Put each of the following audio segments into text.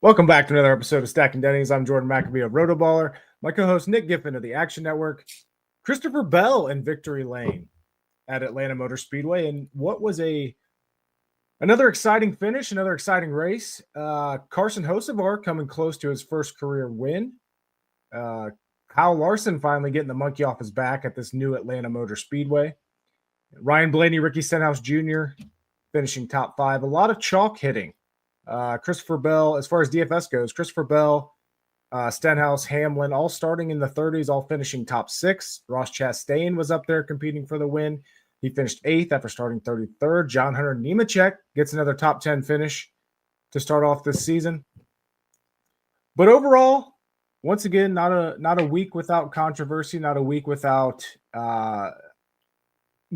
Welcome back to another episode of Stacking Dennys. I'm Jordan McAbee of RotoBaller. My co-host Nick Giffen of the Action Network. Christopher Bell in victory lane at Atlanta Motor Speedway. And what was another exciting finish, another exciting race. Carson Hocevar coming close to his first career win. Kyle Larson finally getting the monkey off his back at this new Atlanta Motor Speedway. Ryan Blaney, Ricky Stenhouse Jr. finishing top 5. A lot of chalk hitting. Christopher Bell, as far as DFS goes, Christopher Bell, Stenhouse, Hamlin, all starting in the 30s, all finishing top 6. Ross Chastain was up there competing for the win. He finished 8th after starting 33rd. John Hunter Nemechek gets another top 10 finish to start off this season. But overall, once again, not a week without controversy, not a week without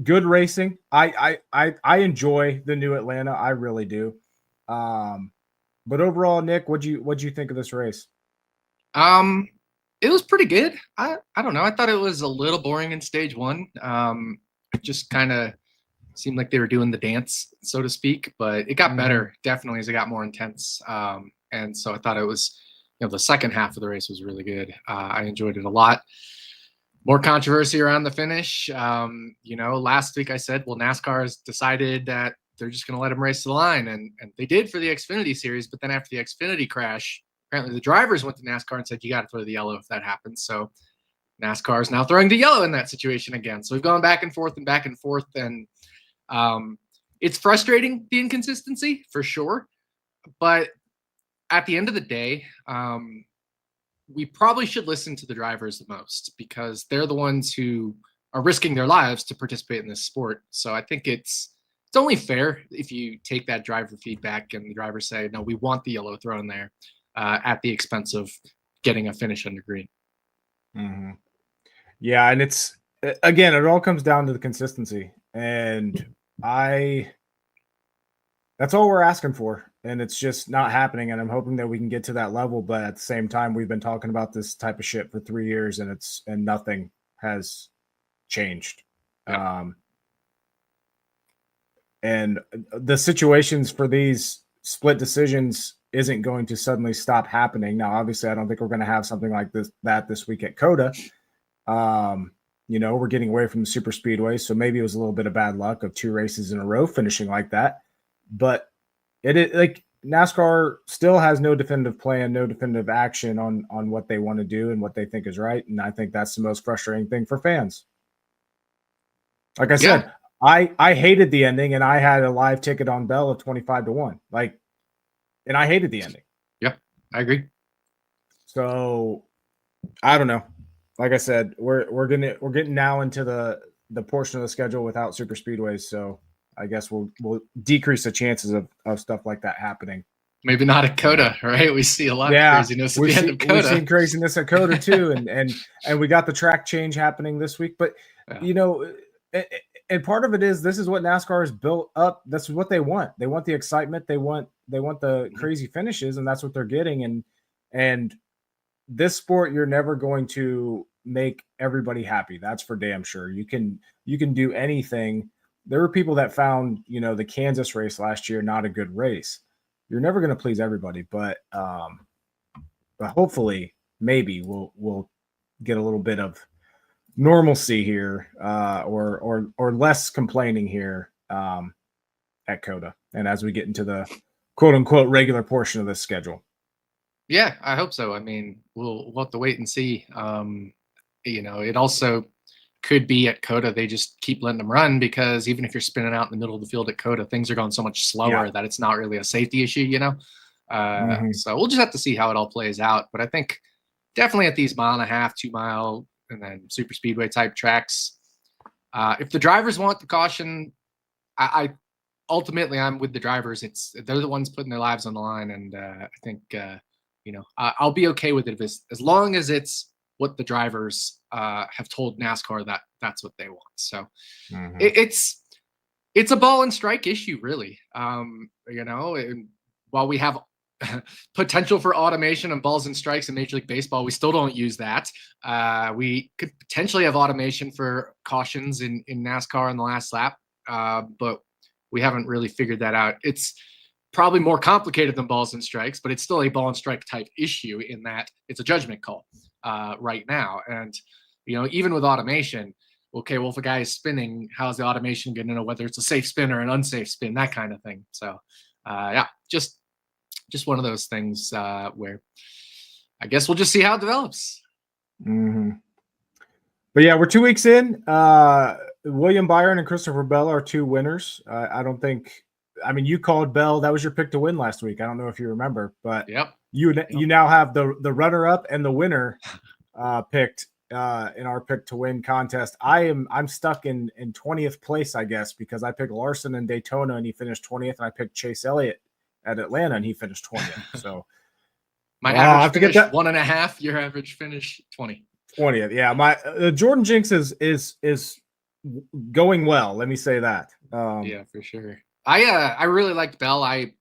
good racing. I enjoy the new Atlanta. I really do. But overall, Nick, what'd you think of this race? It was pretty good. I don't know. I thought it was a little boring in stage 1. It just kind of seemed like they were doing the dance, so to speak, but it got better definitely as it got more intense. And so I thought it was, the second half of the race was really good. I enjoyed it a lot. More controversy around the finish. Last week I said, well, NASCAR has decided that they're just going to let them race to the line. And they did for the Xfinity series. But then after the Xfinity crash, apparently the drivers went to NASCAR and said, you got to throw the yellow if that happens. So NASCAR is now throwing the yellow in that situation again. So we've gone back and forth. And it's frustrating, the inconsistency, for sure. But at the end of the day, we probably should listen to the drivers the most because they're the ones who are risking their lives to participate in this sport. So I think it's only fair if you take that driver feedback and the drivers say, no, we want the yellow thrown there at the expense of getting a finish under green. Mm-hmm. Yeah, and it's, again, it all comes down to the consistency. And that's all we're asking for. And it's just not happening. And I'm hoping that we can get to that level. But at the same time, we've been talking about this type of shit for 3 years and nothing has changed. Yep. And the situations for these split decisions isn't going to suddenly stop happening. Now, obviously, I don't think we're going to have something like this week at COTA. We're getting away from the super speedway, so maybe it was a little bit of bad luck of 2 races in a row finishing like that. But it is like NASCAR still has no definitive plan, no definitive action on what they want to do and what they think is right. And I think that's the most frustrating thing for fans. Like I said, I hated the ending, and I had a live ticket on Bell of 25-1. And I hated the ending. Yeah, I agree. So I don't know. Like I said, we're getting now into the portion of the schedule without super speedways. So I guess we'll decrease the chances of stuff like that happening. Maybe not at COTA, right? We see a lot of craziness at the end of COTA. We've seen craziness at COTA too, and we got the track change happening this week. But and part of it is this is what NASCAR has built up. That's what they want. They want the excitement. They want the crazy finishes, and that's what they're getting. And this sport, you're never going to make everybody happy. That's for damn sure. You can do anything. There were people that found, the Kansas race last year not a good race. You're never going to please everybody, but hopefully, maybe we'll get a little bit of normalcy here, or less complaining here at COTA, and as we get into the quote unquote regular portion of this schedule. Yeah, I hope so. I mean, we'll have to wait and see. It also could be at COTA they just keep letting them run because even if you're spinning out in the middle of the field at COTA, things are going so much slower that it's not really a safety issue, So we'll just have to see how it all plays out. But I think definitely at these 1.5 mile, 2 mile, and then super speedway type tracks, if the drivers want the caution, I ultimately I'm with the drivers. They're the ones putting their lives on the line, and I think I'll be okay with it as long as it's what the drivers have told NASCAR that's what they want. So it's a ball and strike issue, really. And while we have potential for automation and balls and strikes in Major League Baseball, we still don't use that. We could potentially have automation for cautions in NASCAR in the last lap, but we haven't really figured that out. It's probably more complicated than balls and strikes, but it's still a ball and strike type issue in that it's a judgment call right now. And, even with automation, okay, well, if a guy is spinning, how's the automation going to know whether it's a safe spin or an unsafe spin, that kind of thing. So, just one of those things where I guess we'll just see how it develops. Mm-hmm. But yeah, we're 2 weeks in. William Byron and Christopher Bell are 2 winners. You called Bell. That was your pick to win last week. I don't know if you remember, but you now have the runner-up and the winner picked in our pick to win contest. I'm stuck in 20th place, I guess, because I picked Larson in Daytona and he finished 20th, and I picked Chase Elliott at Atlanta and he finished 20th. So my average finish 1.5. Your average finish 20th. Yeah, my Jordan Jinx is going well. Let me say that. Yeah, for sure. I really liked Bell. I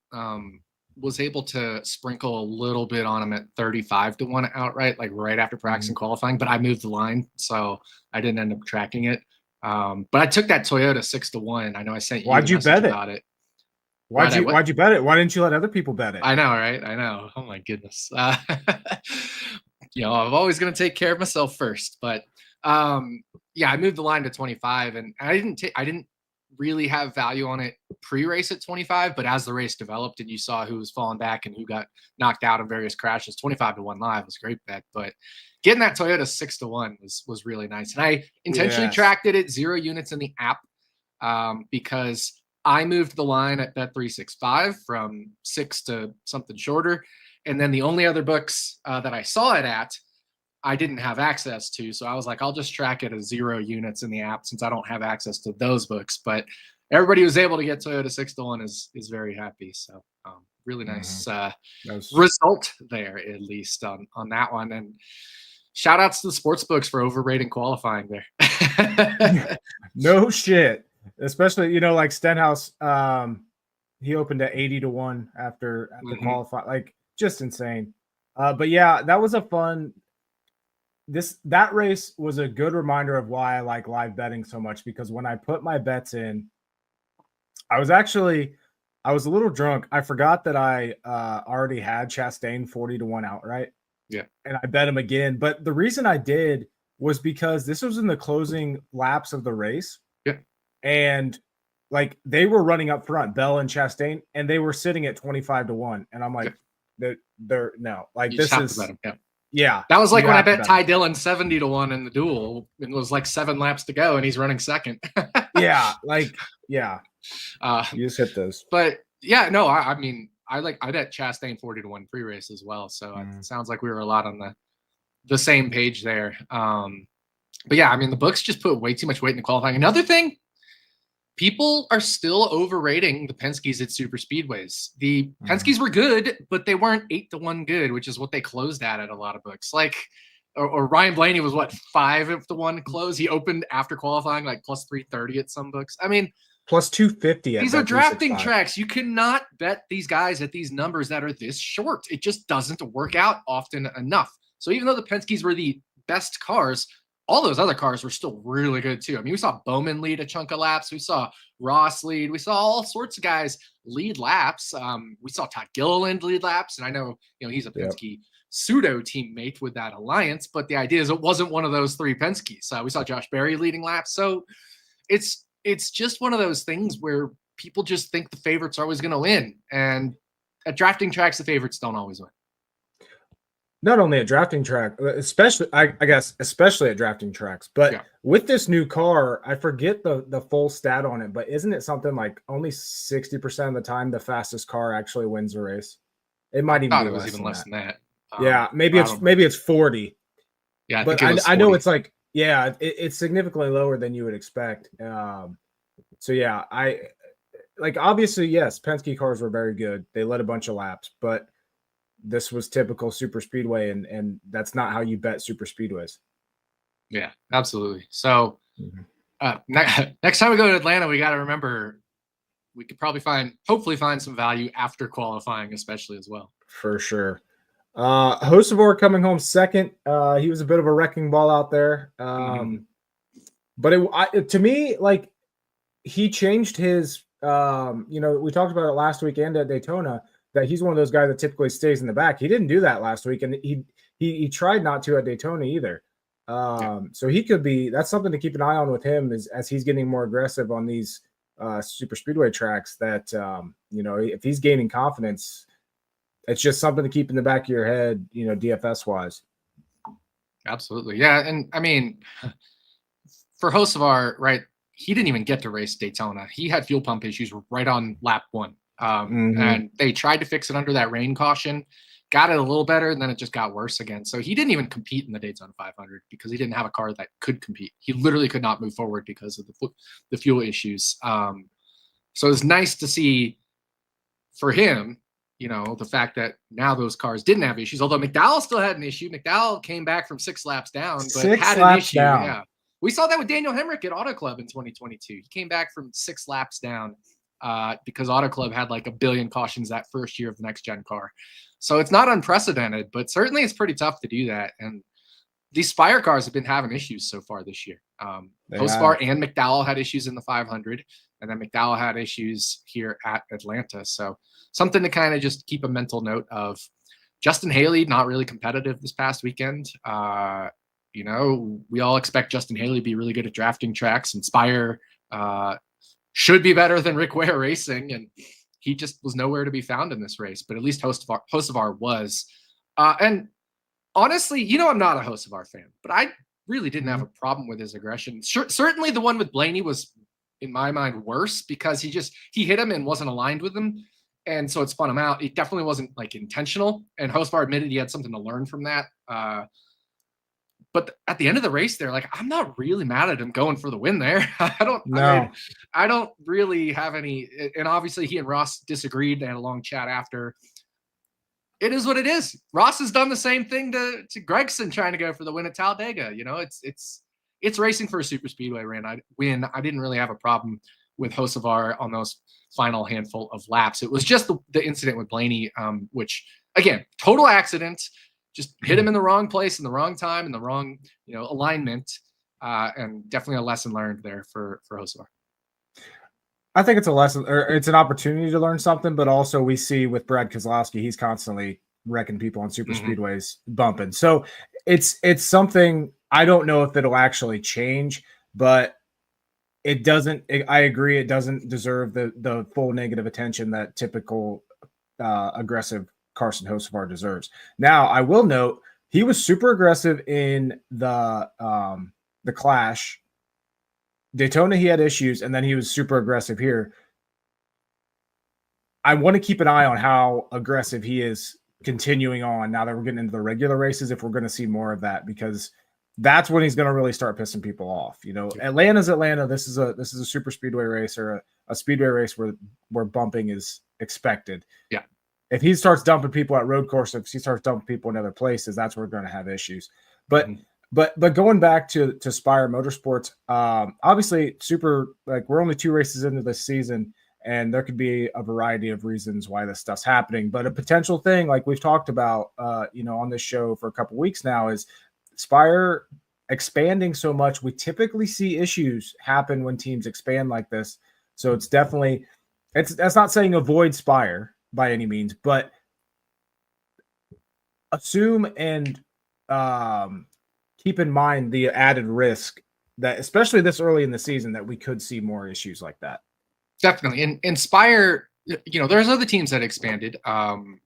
was able to sprinkle a little bit on him at 35-1 outright, like right after practice and qualifying, but I moved the line, so I didn't end up tracking it. But I took that Toyota 6-1. I know I sent you a message about it. Why'd you bet it? Why didn't you let other people bet it? I know, right? I know. Oh my goodness. I'm always going to take care of myself first, but I moved the line to 25, and I didn't really have value on it pre-race at 25, but as the race developed and you saw who was falling back and who got knocked out in various crashes, 25-1 live was a great bet. But getting that Toyota 6-1 was really nice. And I intentionally tracked it at 0 units in the app because I moved the line at Bet365 from 6 to something shorter. And then the only other books that I saw it at, I didn't have access to. So I was like, I'll just track it as 0 units in the app since I don't have access to those books. But everybody who's able to get Toyota 6-1 is very happy. So really nice result there, at least on that one. And shout outs to the sports books for overrating qualifying there. No shit. Especially, like Stenhouse, he opened at 80-1 after qualifying, like just insane. But yeah, that was a fun. That race was a good reminder of why I like live betting so much, because when I put my bets in, I was a little drunk. I forgot that I already had Chastain 40-1 outright. Yeah. And I bet him again. But the reason I did was because this was in the closing laps of the race. Yeah. And like they were running up front, Bell and Chastain, and they were sitting at 25-1. And I'm like, they're no, like this is yeah. That was like when I bet Ty Dillon 70-1 in the duel. It was like 7 laps to go and he's running second. You just hit those. But yeah, no, I bet Chastain 40-1 pre-race as well. So it sounds like we were a lot on the same page there. But yeah, the books just put way too much weight in the qualifying. Another thing, people are still overrating the Penske's at super speedways. The Penske's were good, but they weren't 8-1 good, which is what they closed at a lot of books. Like, or Ryan Blaney was what, 5-1 close? He opened after qualifying like plus 330 at some books. Plus 250. These are drafting tracks. You cannot bet these guys at these numbers that are this short. It just doesn't work out often enough. So even though the Penske's were the best cars, all those other cars were still really good too. We saw Bowman lead a chunk of laps. We saw Ross lead. We saw all sorts of guys lead laps. We saw Todd Gilliland lead laps. And I know, he's a Penske pseudo teammate with that alliance, but the idea is it wasn't one of those 3 Penske's. We saw Josh Berry leading laps. So it's just one of those things where people just think the favorites are always going to win. And at drafting tracks, the favorites don't always win. Not only at drafting track, especially at drafting tracks, but with this new car, I forget the full stat on it, but isn't it something like only 60% of the time the fastest car actually wins a race? It might even be less than that. Maybe it's 40. Yeah, but I know it's like it's significantly lower than you would expect. So yeah, obviously yes, Penske cars were very good. They led a bunch of laps, but this was typical super speedway, and that's not how you bet super speedways. Yeah, absolutely. So next time we go to Atlanta, we got to remember we could probably hopefully find some value after qualifying, especially as well. For sure. Hosevor coming home second. He was a bit of a wrecking ball out there. But to me, like, he changed his we talked about it last week and at Daytona, that he's one of those guys that typically stays in the back. He didn't do that last week, and he tried not to at Daytona either. So he could be. That's something to keep an eye on with him as he's getting more aggressive on these super speedway tracks. That if he's gaining confidence, it's just something to keep in the back of your head, DFS wise. Absolutely, yeah, and I mean, for Hocevar, right? He didn't even get to race Daytona. He had fuel pump issues right on lap 1. And they tried to fix it under that rain caution, got it a little better, and then it just got worse again. So he didn't even compete in the Daytona 500 because he didn't have a car that could compete. He literally could not move forward because of the fuel issues. So it's nice to see for him, the fact that now those cars didn't have issues, although McDowell still had an issue. McDowell came back from 6 laps down, but had an issue. Down. Yeah. We saw that with Daniel Hemrick at Auto Club in 2022. He came back from 6 laps down because Auto Club had like a billion cautions that first year of the next gen car. So it's not unprecedented, but certainly it's pretty tough to do that. And these Spire cars have been having issues so far this year. Hocevar and McDowell had issues in the 500, and then McDowell had issues here at Atlanta. So something to kind of just keep a mental note of. Justin Haley, not really competitive this past weekend. We all expect Justin Haley to be really good at drafting tracks, and Spire should be better than Rick Ware Racing, and he just was nowhere to be found in this race. But at least Hocevar was. And honestly, I'm not a Hocevar fan, but I really didn't have a problem with his aggression. Certainly the one with Blaney was, in my mind, worse because he hit him and wasn't aligned with him. And so it spun him out. It definitely wasn't like intentional. And Hocevar admitted he had something to learn from that. But at the end of the race there, like, I'm not really mad at him going for the win there. I don't really have any, and obviously he and Ross disagreed. They had a long chat after. It is what it is. Ross has done the same thing to Gregson trying to go for the win at Talladega. It's racing for a super speedway win. I didn't really have a problem with Hocevar on those final handful of laps. It was just the incident with Blaney, which again, total accident. Just hit him in the wrong place in the wrong time in the wrong, alignment, and definitely a lesson learned there for Hocevar. I think it's a lesson, or it's an opportunity to learn something, but also we see with Brad Keselowski, he's constantly wrecking people on super speedways, bumping. So it's something. I don't know if it'll actually change, but it doesn't. I agree, it doesn't deserve the full negative attention that typical aggressive Carson Hocevar deserves. Now, I will note he was super aggressive in the Clash. Daytona, he had issues, and then he was super aggressive here. I want to keep an eye on how aggressive he is continuing on now that we're getting into the regular races, if we're going to see more of that, because that's when he's going to really start pissing people off. Atlanta's Atlanta. This is a super speedway race, or a speedway race where bumping is expected. Yeah. If he starts dumping people at road course, if he starts dumping people in other places, that's where we're going to have issues. But going back to Spire Motorsports, obviously we're only 2 races into this season, and there could be a variety of reasons why this stuff's happening. But a potential thing, like we've talked about, on this show for a couple weeks now, is Spire expanding so much. We typically see issues happen when teams expand like this. So it's definitely, that's not saying avoid Spire by any means, but assume and keep in mind the added risk that, especially this early in the season, that we could see more issues like that. Definitely. And Spire, there's other teams that expanded, Front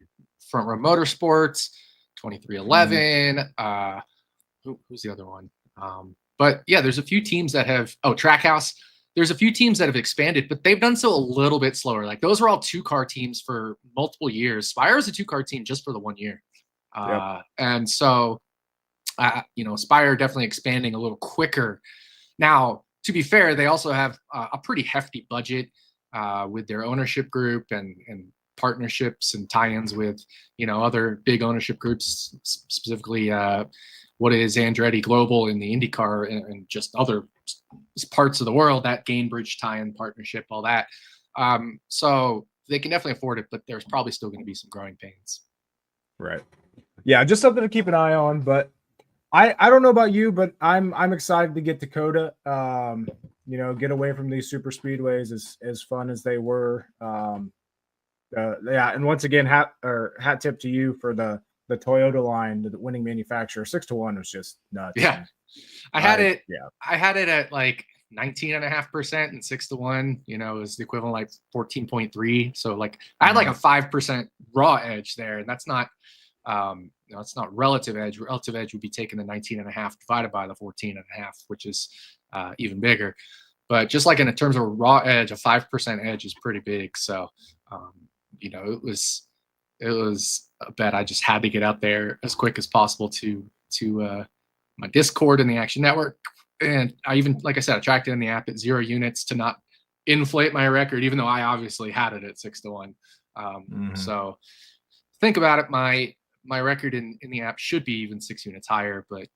Row Motorsports, 2311, who's the other one? But yeah, there's a few teams that have, Trackhouse. There's a few teams that have expanded, but they've done so a little bit slower. Like, those were all 2-car teams for multiple years. Spire is a 2-car team just for the 1 year. And so, Spire definitely expanding a little quicker. Now, to be fair, they also have a pretty hefty budget with their ownership group and partnerships and tie-ins with, other big ownership groups, specifically what is Andretti Global in the IndyCar and just other parts of the world, that Gainbridge tie-in partnership, all that. So they can definitely afford it, but there's probably still going to be some growing pains. Right. Yeah, just something to keep an eye on. But I don't know about you, but I'm excited to get to COTA. get away from these super speedways as fun as they were. And once again, hat tip to you for the Toyota line, the winning manufacturer. 6-1 was just nuts. Yeah. I had it at like 19.5% and 6-1, is the equivalent like 14.3. So like I had like a 5% raw edge there, and that's not it's not relative edge. Relative edge would be taking the 19.5 divided by the 14.5, which is even bigger. But just like in terms of raw edge, a 5% edge is pretty big. So it was a bet I just had to get out there as quick as possible to my Discord and the Action Network. And I even, like I said, I tracked it in the app at 0 units to not inflate my record, even though I obviously had it at 6-1. So think about it. My record in the app should be even 6 units higher, but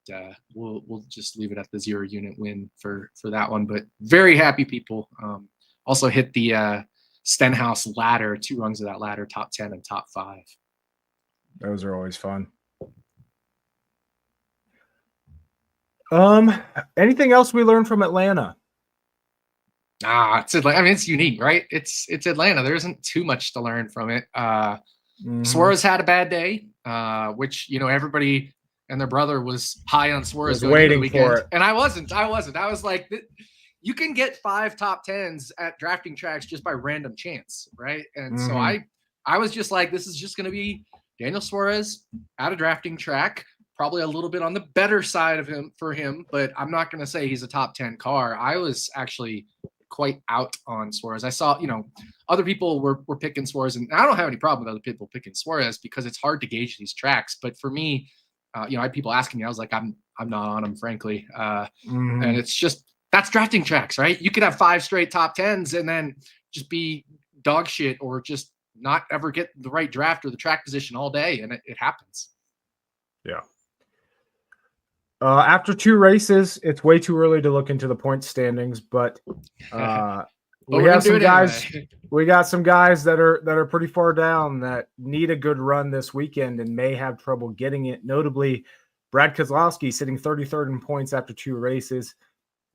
we'll just leave it at the 0 unit win for that one. But very happy people. Also hit the Stenhouse ladder, 2 rungs of that ladder, top 10 and top 5. Those are always fun. Anything else we learned from Atlanta? It's unique, right? It's Atlanta. There isn't too much to learn from it. Suarez had a bad day, which everybody and their brother was high on Suarez waiting for it, and I wasn't. I was like, you can get 5 top 10s at drafting tracks just by random chance, right? And so I was just like, this is just going to be Daniel Suarez at a drafting track. Probably a little bit on the better side of him, but I'm not going to say he's a top 10 car. I was actually quite out on Suarez. I saw, other people were picking Suarez, and I don't have any problem with other people picking Suarez because it's hard to gauge these tracks. But for me, I had people asking me, I was like, I'm not on them, frankly. And it's just, that's drafting tracks, right? You could have 5 straight top 10s and then just be dog shit or just not ever get the right draft or the track position all day. And it happens. Yeah. After 2 races, it's way too early to look into the point standings, but we have some guys. Anyway. We got some guys that are pretty far down that need a good run this weekend and may have trouble getting it. Notably, Brad Keselowski sitting 33rd in points after 2 races,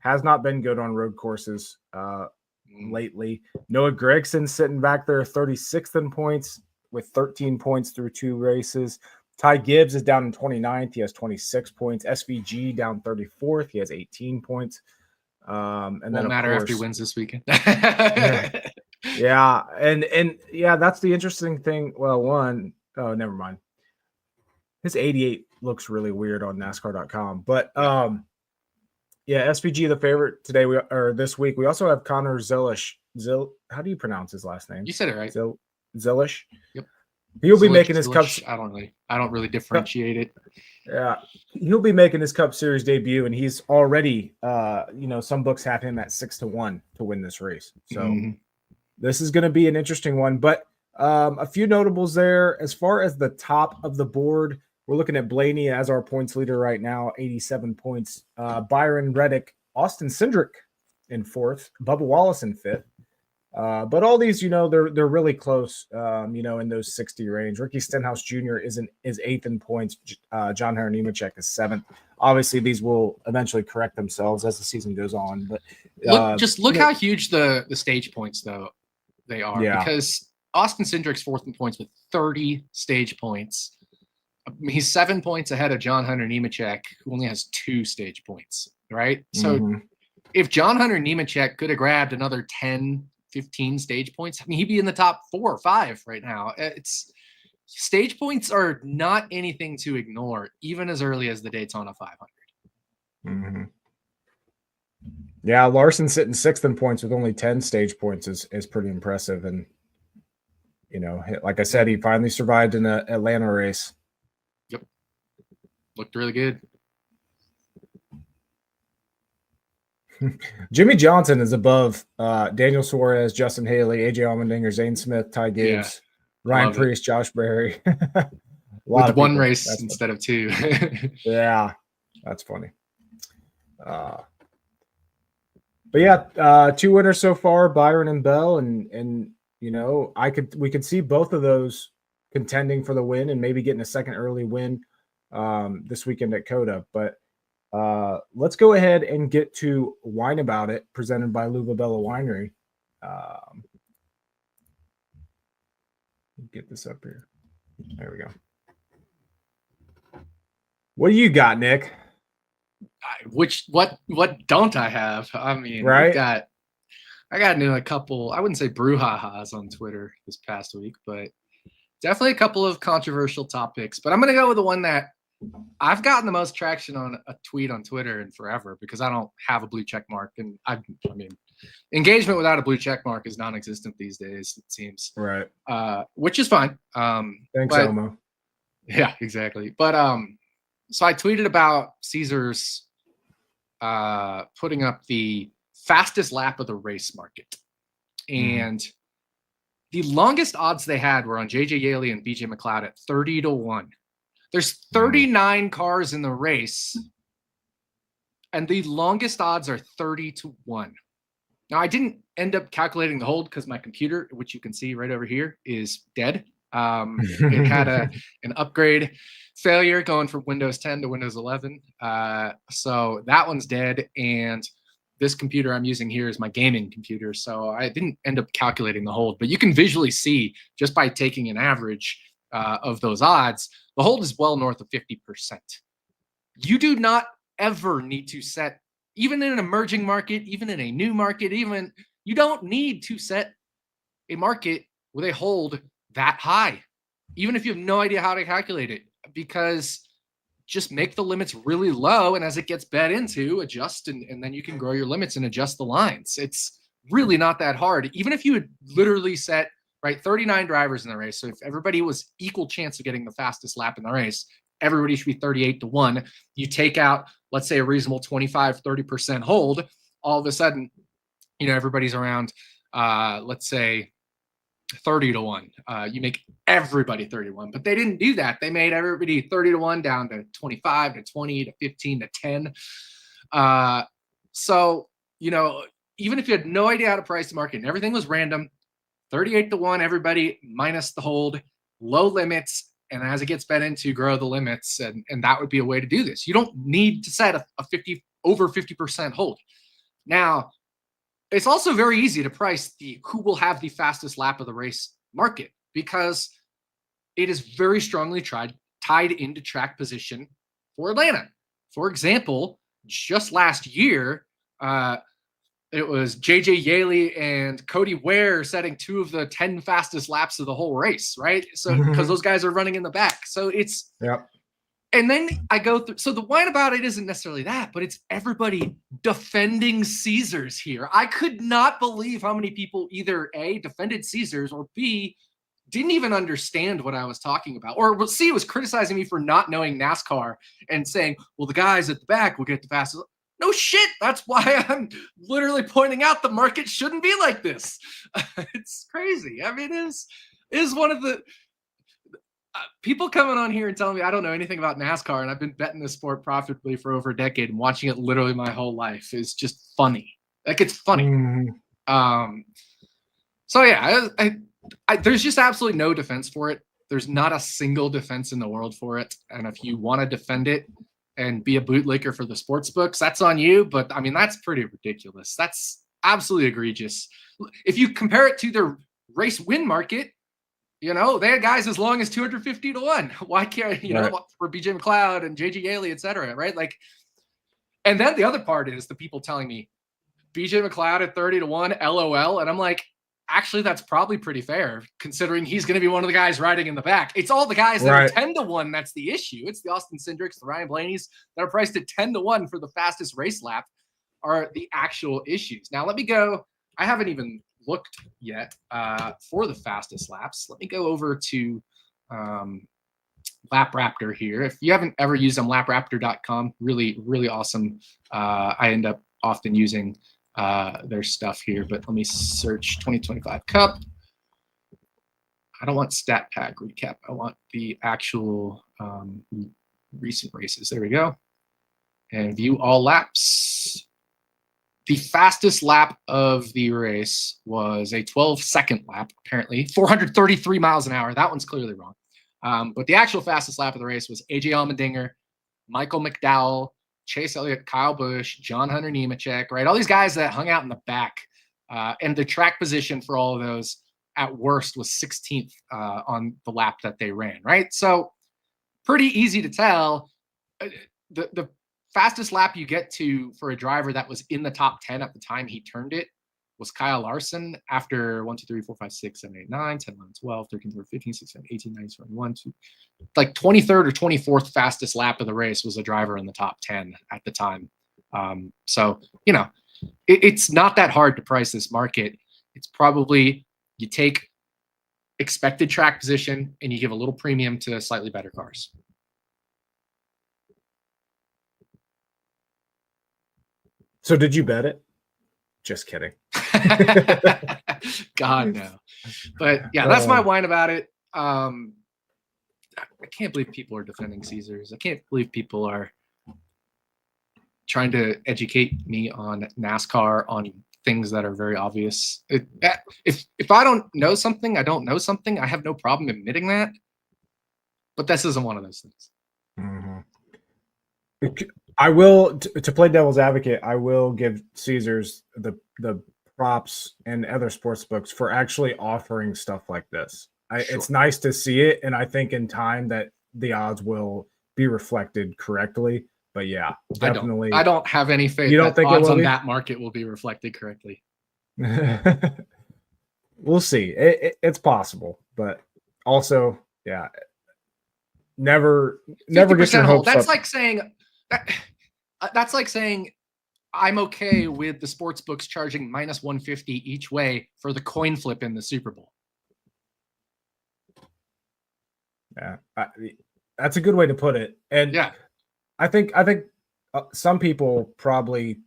has not been good on road courses lately. Noah Gragson sitting back there 36th in points with 13 points through 2 races. Ty Gibbs is down in 29th. He has 26 points. SVG down 34th. He has 18 points. And won't then matter after he wins this weekend. Yeah. And that's the interesting thing. Well, never mind. His 88 looks really weird on NASCAR.com. But SVG the favorite today this week. We also have Connor Zilisch. How do you pronounce his last name? You said it right. Zilisch. Yep. He'll be making his Cup. I don't really differentiate it. Yeah, he'll be making his Cup Series debut, and he's already, some books have him at 6-1 to win this race. So this is going to be an interesting one. But a few notables there. As far as the top of the board, we're looking at Blaney as our points leader right now, 87 points. Byron Reddick, Austin Cindric in 4th, Bubba Wallace in 5th. But all these, they're really close, in those 60 range. Ricky Stenhouse Jr. is 8th in points. John Hunter Nemechek is 7th. Obviously, these will eventually correct themselves as the season goes on. But look how huge the stage points though they are. Yeah. Because Austin Cindric's 4th in points with 30 stage points. He's 7 points ahead of John Hunter Nemechek, who only has 2 stage points. Right. So if John Hunter Nemechek could have grabbed another 10. 15 stage points. I mean, he'd be in the top 4 or 5 right now. Stage points are not anything to ignore, even as early as the Daytona 500. Yeah, Larson sitting 6th in points with only 10 stage points is pretty impressive. And like I said, he finally survived in the Atlanta race. Yep, looked really good. Jimmy Johnson is above Daniel Suarez, Justin Haley, AJ Allmendinger, Zane Smith, Ty Gibbs, Ryan Preece, Josh Berry. With 1 race instead of 2. Yeah, that's funny. But yeah, 2 winners so far, Byron and Bell, and we could see both of those contending for the win and maybe getting a second early win this weekend at COTA. But Let's go ahead and get to Wine About It, presented by Luvabella Winery. Get this up here. There we go. What do you got, Nick? What don't I have? I mean, right? I got into a couple, I wouldn't say brouhahas on Twitter this past week, but definitely a couple of controversial topics. But I'm going to go with the one that I've gotten the most traction on a tweet on Twitter in forever, because I don't have a blue check mark. And I mean, engagement without a blue check mark is non-existent these days, it seems. Right. Which is fine. Thanks, Elmo. Yeah, exactly. But so I tweeted about Caesars putting up the fastest lap of the race market. And the longest odds they had were on JJ Yeley and BJ McLeod at 30-1. There's 39 cars in the race, and the longest odds are 30-1. Now, I didn't end up calculating the hold because my computer, which you can see right over here, is dead. It had an upgrade failure going from Windows 10 to Windows 11. So that one's dead. And this computer I'm using here is my gaming computer. So I didn't end up calculating the hold, but you can visually see just by taking an average of those odds, the hold is well north of 50%. You do not ever need to set, even in an emerging market, even in a new market, you don't need to set a market with a hold that high, even if you have no idea how to calculate it, because just make the limits really low. And as it gets bet into, adjust, and then you can grow your limits and adjust the lines. It's really not that hard. Even if you would literally set, right, 39 drivers in the race. So if everybody was equal chance of getting the fastest lap in the race, everybody should be 38-1. You take out, let's say, a reasonable 25-30% hold. All of a sudden, everybody's around, let's say, 30-1. You make everybody 31, but they didn't do that. They made everybody 30-1 down to 25 to 20 to 15 to 10. So, even if you had no idea how to price the market and everything was random, 38-1, everybody minus the hold, low limits. And as it gets bet into, grow the limits. And that would be a way to do this. You don't need to set a over 50% hold. Now, it's also very easy to price who will have the fastest lap of the race market, because it is very strongly tied into track position for Atlanta. For example, just last year, it was JJ Yeley and Cody Ware setting 2 of the 10 fastest laps of the whole race, right? So because those guys are running in the back. So it's And then I go through. So the wine about it isn't necessarily that, but it's everybody defending Caesars here. I could not believe how many people either A, defended Caesars, or B, didn't even understand what I was talking about. Or C, was criticizing me for not knowing NASCAR and saying, well, the guys at the back will get the fastest. No shit. That's why I'm literally pointing out the market shouldn't be like this. It's crazy. I mean, it is one of the people coming on here and telling me I don't know anything about NASCAR, and I've been betting this sport profitably for over a decade and watching it literally my whole life, is just funny. Like, it's funny. So yeah, there's just absolutely no defense for it. There's not a single defense in the world for it. And if you want to defend it and be a bootlicker for the sports books, that's on you. But I mean, that's pretty ridiculous. That's absolutely egregious. If you compare it to the race win market, they had guys as long as 250-1. Why can't, for BJ McLeod and JJ Yeley, et cetera, right? Like, and then the other part is the people telling me BJ McLeod at 30-1, LOL. And I'm like, actually, that's probably pretty fair, considering he's going to be one of the guys riding in the back. It's all the guys that are 10-1 that's the issue. It's the Austin Cindricks, the Ryan Blaney's that are priced at 10-1 for the fastest race lap are the actual issues. Now, let me go. I haven't even looked yet for the fastest laps. Let me go over to LapRaptor here. If you haven't ever used them, lapraptor.com, really, really awesome. I end up often using their stuff here, but let me search 2025 Cup. I don't want stat pack recap. I want the actual recent races. There we go. And view all laps. The fastest lap of the race was a 12-second lap, apparently. 433 miles an hour. That one's clearly wrong. But the actual fastest lap of the race was AJ Allmendinger, Michael McDowell, Chase Elliott, Kyle Busch, John Hunter Nemechek, right? All these guys that hung out in the back, and the track position for all of those at worst was 16th on the lap that they ran, right? So pretty easy to tell. The fastest lap you get to for a driver that was in the top 10 at the time he turned it was Kyle Larson after 1, 2, 3, 4, 5, 6, 7, 8, 9, 10, 11, 12, 13, 14, 15, 16, 18, 19, 20, 1, 2, like 23rd or 24th fastest lap of the race was a driver in the top 10 at the time. So, you know, it's not that hard to price this market. It's probably you take expected track position and you give a little premium to slightly better cars. So did you bet it? Just kidding. God, no. But yeah, that's my whine about it. I can't believe people are defending Caesars. I can't believe people are trying to educate me on NASCAR on things that are very obvious. If I don't know something, I don't know something. I have no problem admitting that. But this isn't one of those things. Mm-hmm. I will, to play devil's advocate, I will give Caesars the props and other sports books for actually offering stuff like this. Sure. It's nice to see it, and I think in time that the odds will be reflected correctly. But yeah, definitely. I don't have any faith. You don't think odds it will on be? that market will be reflected correctly? We'll see. It's possible, but also, yeah, never get your hopes That's up. like saying that's like saying I'm okay with the sports books charging minus 150 each way for the coin flip in the Super Bowl. Yeah, that's a good way to put it. And yeah, I think some people probably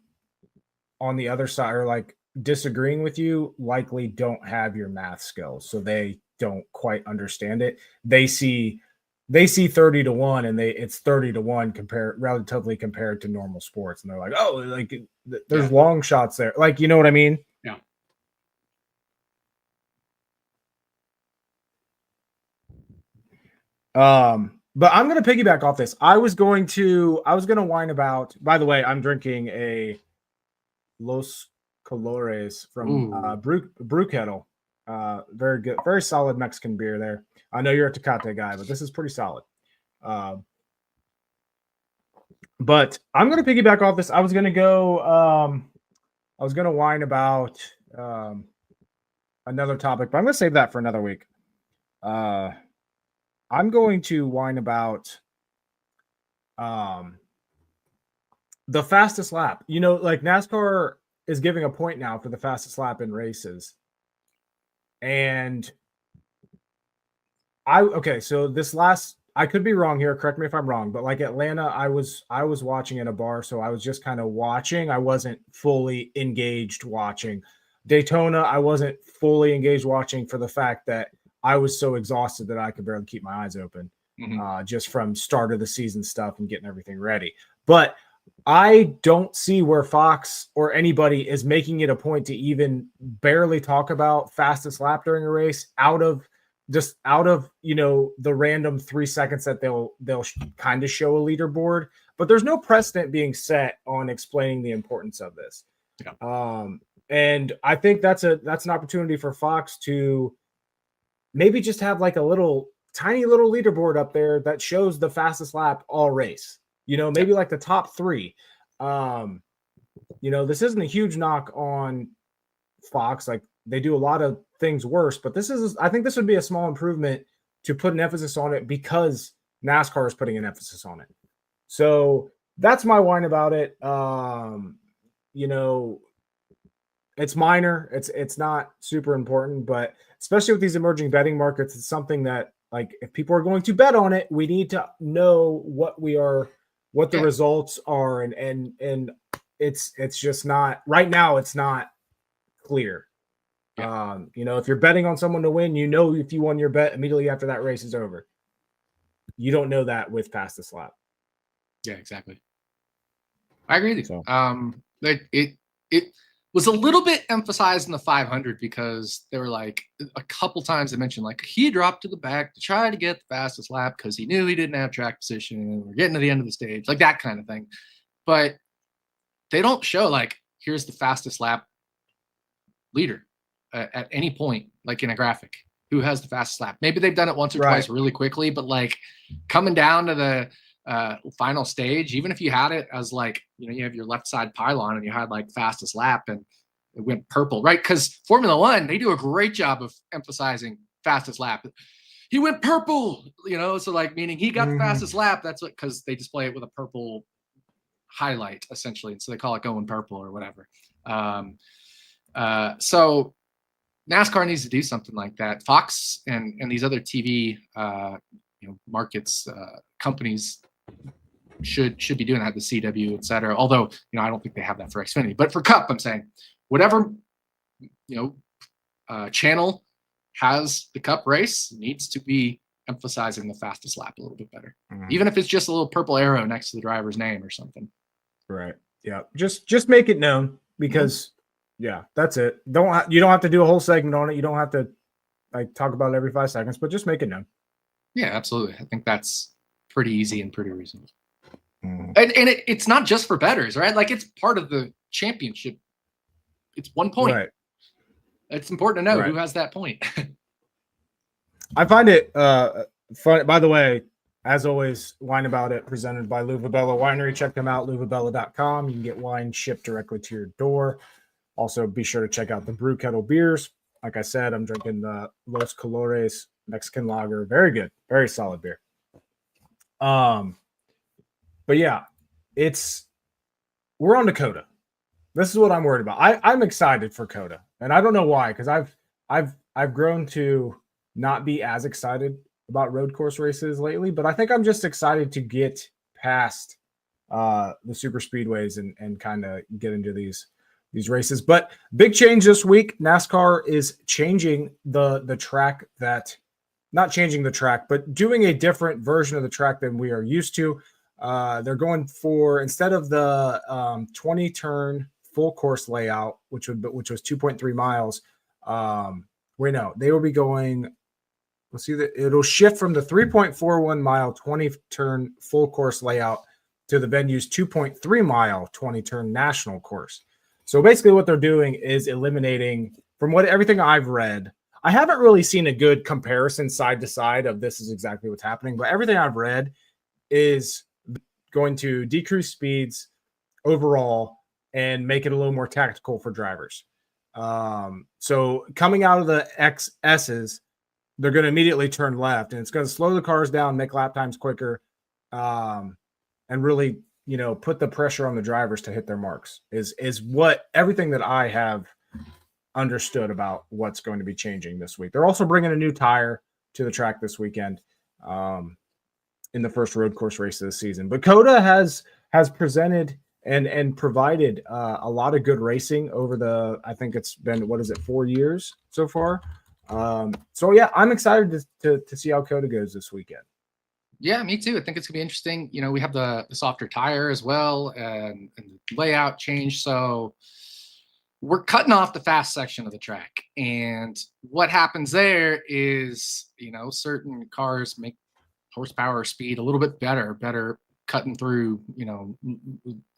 on the other side are like disagreeing with you, likely don't have your math skills, so they don't quite understand it. They see 30-1 and it's 30-1 relatively compared to normal sports, and they're like, oh, like there's long shots there, like, you know what I mean? Yeah. But I'm gonna piggyback off this. I was gonna whine about. By the way, I'm drinking a Los Colores from Brew Kettle. Very good, very solid Mexican beer there. I know you're a Tecate guy, but this is pretty solid. But I'm gonna piggyback off this. I was gonna whine about another topic, but I'm gonna save that for another week. I'm going to whine about the fastest lap. You know, like NASCAR is giving a point now for the fastest lap in races. And so I could be wrong here, correct me if I'm wrong, but like Atlanta, I was watching in a bar, so I was just kind of watching. I wasn't fully engaged watching. Daytona, I wasn't fully engaged watching for the fact that I was so exhausted that I could barely keep my eyes open, just from start of the season stuff and getting everything ready. But I don't see where Fox or anybody is making it a point to even barely talk about fastest lap during a race out of you know, the random 3 seconds that they'll kind of show a leaderboard. But there's no precedent being set on explaining the importance of this. Yeah. And I think that's an opportunity for Fox to maybe just have like a tiny little leaderboard up there that shows the fastest lap all race. You know, maybe like the top 3. You know, this isn't a huge knock on Fox. Like, they do a lot of things worse, but I think this would be a small improvement to put an emphasis on it because NASCAR is putting an emphasis on it. So that's my whine about it. You know, it's minor. It's not super important, but especially with these emerging betting markets, it's something that, like, if people are going to bet on it, we need to know what the results are. And it's just not right now. It's not clear. Yeah. You know, if you're betting on someone to win, you know, if you won your bet immediately after that race is over. You don't know that with fastest lap. Yeah, exactly. I agree with you. So. It was a little bit emphasized in the 500 because there were like a couple times they mentioned like he dropped to the back to try to get the fastest lap because he knew he didn't have track position and we're getting to the end of the stage, like that kind of thing. but they don't show like, here's the fastest lap leader at any point, like in a graphic, who has the fastest lap. Maybe they've done it once or twice really quickly, but like coming down to the final stage, even if you had it as like, you have your left side pylon and you had like fastest lap and it went purple, right? Because Formula One, they do a great job of emphasizing fastest lap. He went purple, so like meaning he got the fastest lap. That's what, because they display it with a purple highlight essentially, and so they call it going purple or whatever. So NASCAR needs to do something like that. Fox and these other TV markets, companies should be doing that, the CW, et cetera. Although, I don't think they have that for Xfinity, but for Cup, I'm saying whatever, channel has the Cup race needs to be emphasizing the fastest lap a little bit better, even if it's just a little purple arrow next to the driver's name or something. Right. Yeah. Just make it known, because yeah, that's it. You don't have to do a whole segment on it. You don't have to like talk about it every 5 seconds, but just make it known. Yeah, absolutely. I think that's pretty easy and pretty reasonable. And it's not just for bettors, right? Like, it's part of the championship. It's 1 point. Right. It's important to know who has that point. I find it fun. By the way, as always, Wine About It, presented by LuvaBella Winery. Check them out, luvabella.com. You can get wine shipped directly to your door. Also, be sure to check out the Brew Kettle beers. Like I said, I'm drinking the Los Colores Mexican Lager. Very good. Very solid beer. But yeah, we're on to COTA. This is what I'm worried about. I'm excited for COTA, and I don't know why, because I've grown to not be as excited about road course races lately, but I think I'm just excited to get past the super speedways and kind of get into these races. But big change this week. NASCAR is changing the track, not changing the track, but doing a different version of the track than we are used to. They're going for, instead of the 20 turn full course layout, which was 2.3 miles. They will be going. We'll see that it'll shift from the 3.41 mile 20 turn full course layout to the venue's 2.3 mile 20 turn national course. So basically what they're doing is eliminating, from everything I've read, I haven't really seen a good comparison side to side of this is exactly what's happening, but everything I've read is going to decrease speeds overall and make it a little more tactical for drivers. So coming out of the XS's, they're going to immediately turn left, and it's going to slow the cars down, make lap times quicker, and really, put the pressure on the drivers to hit their marks is what everything that I have understood about what's going to be changing this week. They're also bringing a new tire to the track this weekend in the first road course race of the season. But COTA has presented and provided a lot of good racing over I think it's been, 4 years so far. So yeah, I'm excited to see how COTA goes this weekend. Yeah, me too. I think it's gonna be interesting. We have the softer tire as well, and the layout change. So we're cutting off the fast section of the track, and what happens there is, certain cars make horsepower or speed a little bit better cutting through,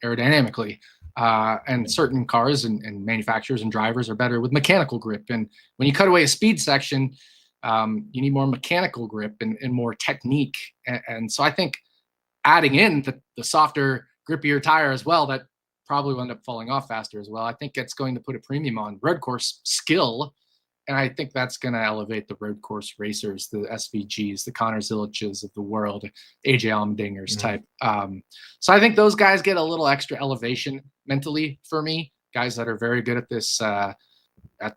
aerodynamically. And certain cars and manufacturers and drivers are better with mechanical grip. And when you cut away a speed section, you need more mechanical grip and more technique. And so I think adding in the softer, grippier tire as well, that probably will end up falling off faster as well. I think it's going to put a premium on road course skill. And I think that's going to elevate the road course racers, the SVGs, the Connor Ziliches of the world, AJ Allmendingers type. So I think those guys get a little extra elevation mentally for me, guys that are very good at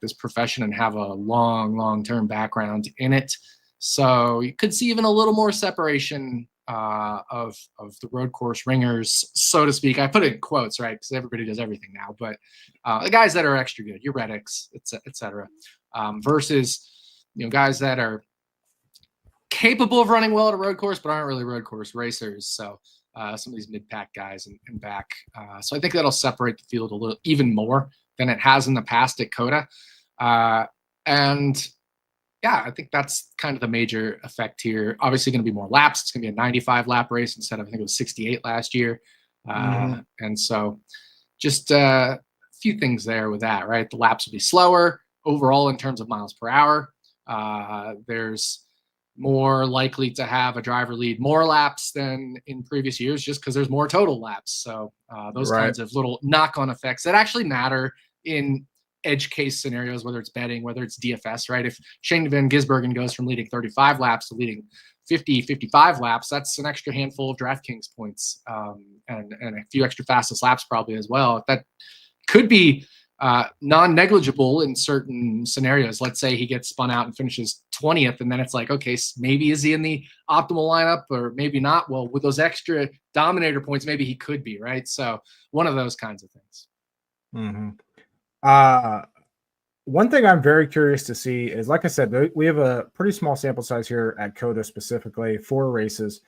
this profession and have a long-term background in it. So you could see even a little more separation of the road course ringers, so to speak. I put it in quotes, right? Because everybody does everything now. But the guys that are extra good, your Reddicks, et cetera. Versus, guys that are capable of running well at a road course, but aren't really road course racers. So some of these mid-pack guys and back. So I think that'll separate the field a little even more than it has in the past at COTA. And yeah, I think that's kind of the major effect here. Obviously going to be more laps. It's going to be a 95 lap race instead of, I think it was 68 last year. And so just a few things there with that, right? The laps will be slower overall in terms of miles per hour. There's more likely to have a driver lead more laps than in previous years just because there's more total laps. So those kinds of little knock-on effects that actually matter in edge case scenarios, whether it's betting, whether it's DFS, right? If Shane Van Gisbergen goes from leading 35 laps to leading 50, 55 laps, that's an extra handful of DraftKings points and a few extra fastest laps probably as well. That could be non-negligible in certain scenarios. Let's say he gets spun out and finishes 20th, and then it's like, okay, maybe is he in the optimal lineup or maybe not? Well, with those extra dominator points, maybe he could be, right? So one of those kinds of things. One thing I'm very curious to see is, like I said, we have a pretty small sample size here at COTA, specifically 4 races.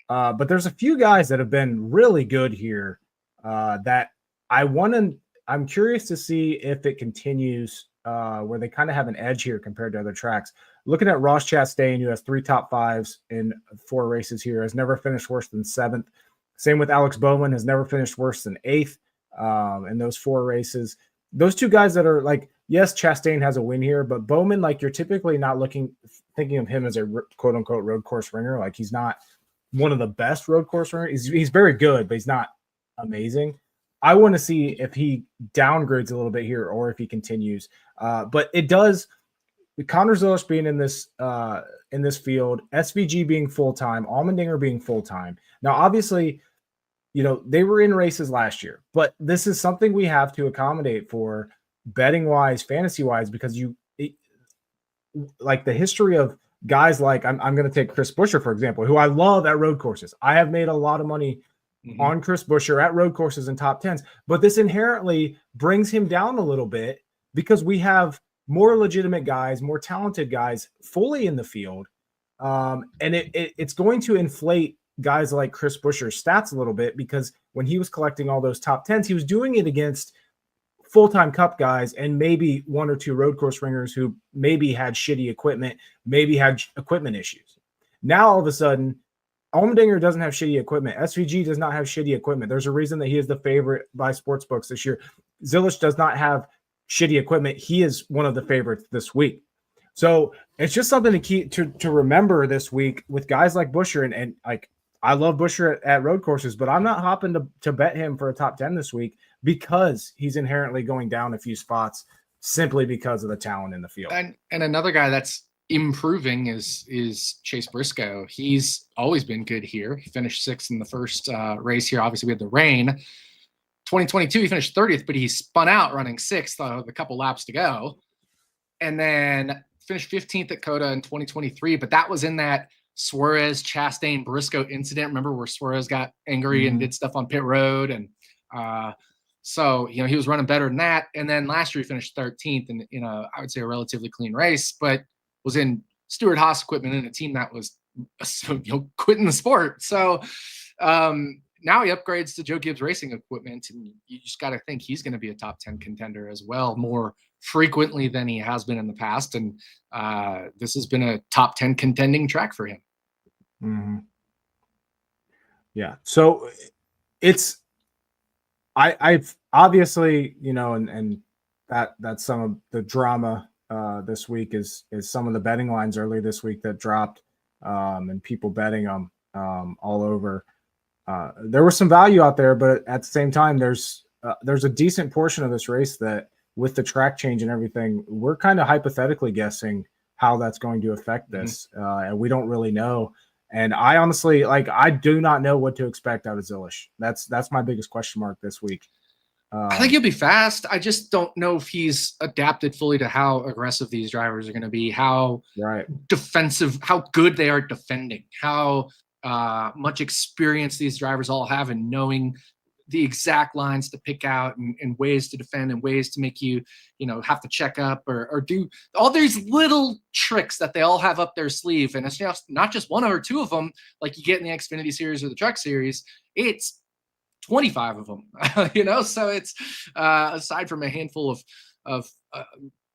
But there's a few guys that have been really good here that I'm curious to see if it continues where they kind of have an edge here compared to other tracks. Looking at Ross Chastain, who has 3 top 5s in 4 races here, has never finished worse than 7th. Same with Alex Bowman, has never finished worse than 8th in those 4 races. Those 2 guys that are like, yes, Chastain has a win here, but Bowman, like, you're typically not thinking of him as a quote unquote road course ringer. Like, he's not one of the best road course ringers. He's very good, but he's not amazing. I want to see if he downgrades a little bit here or if he continues. But it does. Connor Zilisch being in this field, SVG being full-time, Allmendinger being full-time. Now, obviously, they were in races last year, but this is something we have to accommodate for betting-wise, fantasy-wise, because like the history of guys like, I'm going to take Chris Buescher, for example, who I love at road courses. I have made a lot of money on Chris Buescher at road courses and top 10s, but this inherently brings him down a little bit because we have more legitimate guys, more talented guys fully in the field. And it's going to inflate guys like Chris Buescher's stats a little bit because when he was collecting all those top 10s, he was doing it against full-time cup guys and maybe 1 or 2 road course ringers who maybe had shitty equipment, maybe had equipment issues. Now, all of a sudden, Allmendinger doesn't have shitty equipment. SVG does not have shitty equipment. There's a reason that he is the favorite by sportsbooks this year. Zilisch does not have shitty equipment. He is one of the favorites this week. So it's just something to remember this week with guys like Buescher. And like, I love Buescher at road courses, but I'm not hopping to bet him for a top 10 this week because he's inherently going down a few spots simply because of the talent in the field. And another guy that's improving is Chase Briscoe. He's always been good here. He finished 6th in the first race here. Obviously, we had the rain. 2022, he finished 30th, but he spun out running 6th with a couple laps to go. And then finished 15th at COTA in 2023, but that was in that Suarez, Chastain, Briscoe incident. Remember where Suarez got angry and did stuff on pit road? And so, he was running better than that. And then last year he finished 13th in a, I would say, a relatively clean race, but was in Stewart Haas equipment in a team that was quitting the sport. So now he upgrades to Joe Gibbs Racing equipment, and you just got to think he's going to be a top 10 contender as well, more frequently than he has been in the past. And this has been a top 10 contending track for him. Mm-hmm. Yeah. So I've obviously, and that's some of the drama this week is some of the betting lines early this week that dropped and people betting them all over. There was some value out there, but at the same time, there's a decent portion of this race that with the track change and everything, we're kind of hypothetically guessing how that's going to affect this. And we don't really know. And I honestly, I do not know what to expect out of Zilisch. That's my biggest question mark this week. I think he'll be fast. I just don't know if he's adapted fully to how aggressive these drivers are going to be, how defensive, how good they are defending, how much experience these drivers all have in knowing the exact lines to pick out and ways to defend and ways to make you have to check up or do all these little tricks that they all have up their sleeve. And it's just not just 1 or 2 of them like you get in the Xfinity series or the Truck series. It's 25 of them, so it's aside from a handful of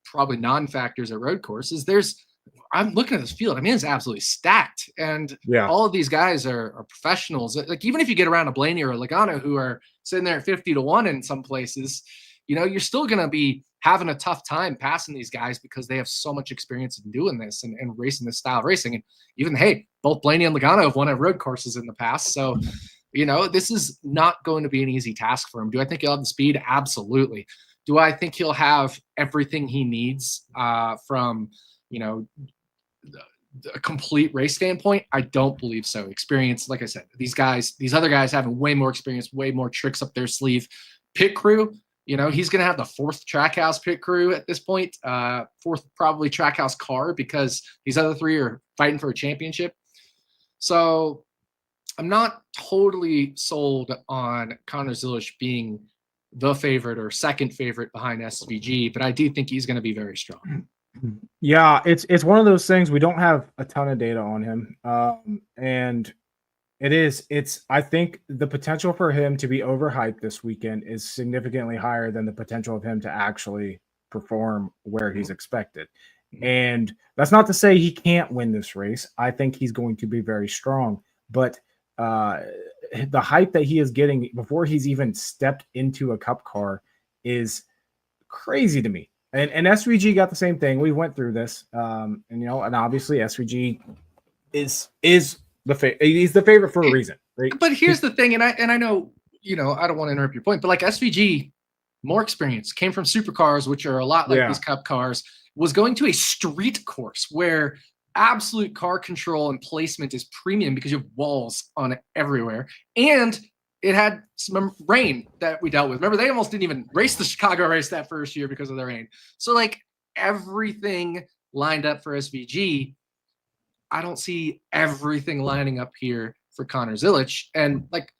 probably non-factors at road courses, there's I'm looking at this field. I mean, it's absolutely stacked, and all of these guys are professionals. Like, even if you get around a Blaney or a Logano who are sitting there at 50-1 in some places, you know, you're still going to be having a tough time passing these guys because they have so much experience in doing this and racing this style of racing. And even, hey, both Blaney and Logano have won at road courses in the past. So, you know, this is not going to be an easy task for him. Do I think he'll have the speed? Absolutely. Do I think he'll have everything he needs from, you know, a complete race standpoint? I don't believe so. Experience, like I said, these other guys having way more experience, way more tricks up their sleeve. Pit crew, you know, he's going to have the 4th Trackhouse pit crew at this point, 4th probably Trackhouse car, because these other 3 are fighting for a championship. So I'm not totally sold on Connor Zilisch being the favorite or second favorite behind SVG, but I do think he's going to be very strong. Yeah, it's one of those things. We don't have a ton of data on him, and I think the potential for him to be overhyped this weekend is significantly higher than the potential of him to actually perform where he's expected. And that's not to say he can't win this race. I think he's going to be very strong, but the hype that he is getting before he's even stepped into a Cup car is crazy to me. And SVG got the same thing. We went through this, and you know, and obviously SVG is he's the favorite for a reason. Right? But here's the thing, and I know, you know, I don't want to interrupt your point, but like SVG, more experience, came from supercars, which are a lot like these Cup cars, was going to a street course where absolute car control and placement is premium because you have walls on it everywhere, and it had some rain that we dealt with. Remember, they almost didn't even race the Chicago race that first year because of the rain. So, like, everything lined up for SVG. I don't see everything lining up here for Connor Zilisch. And, like,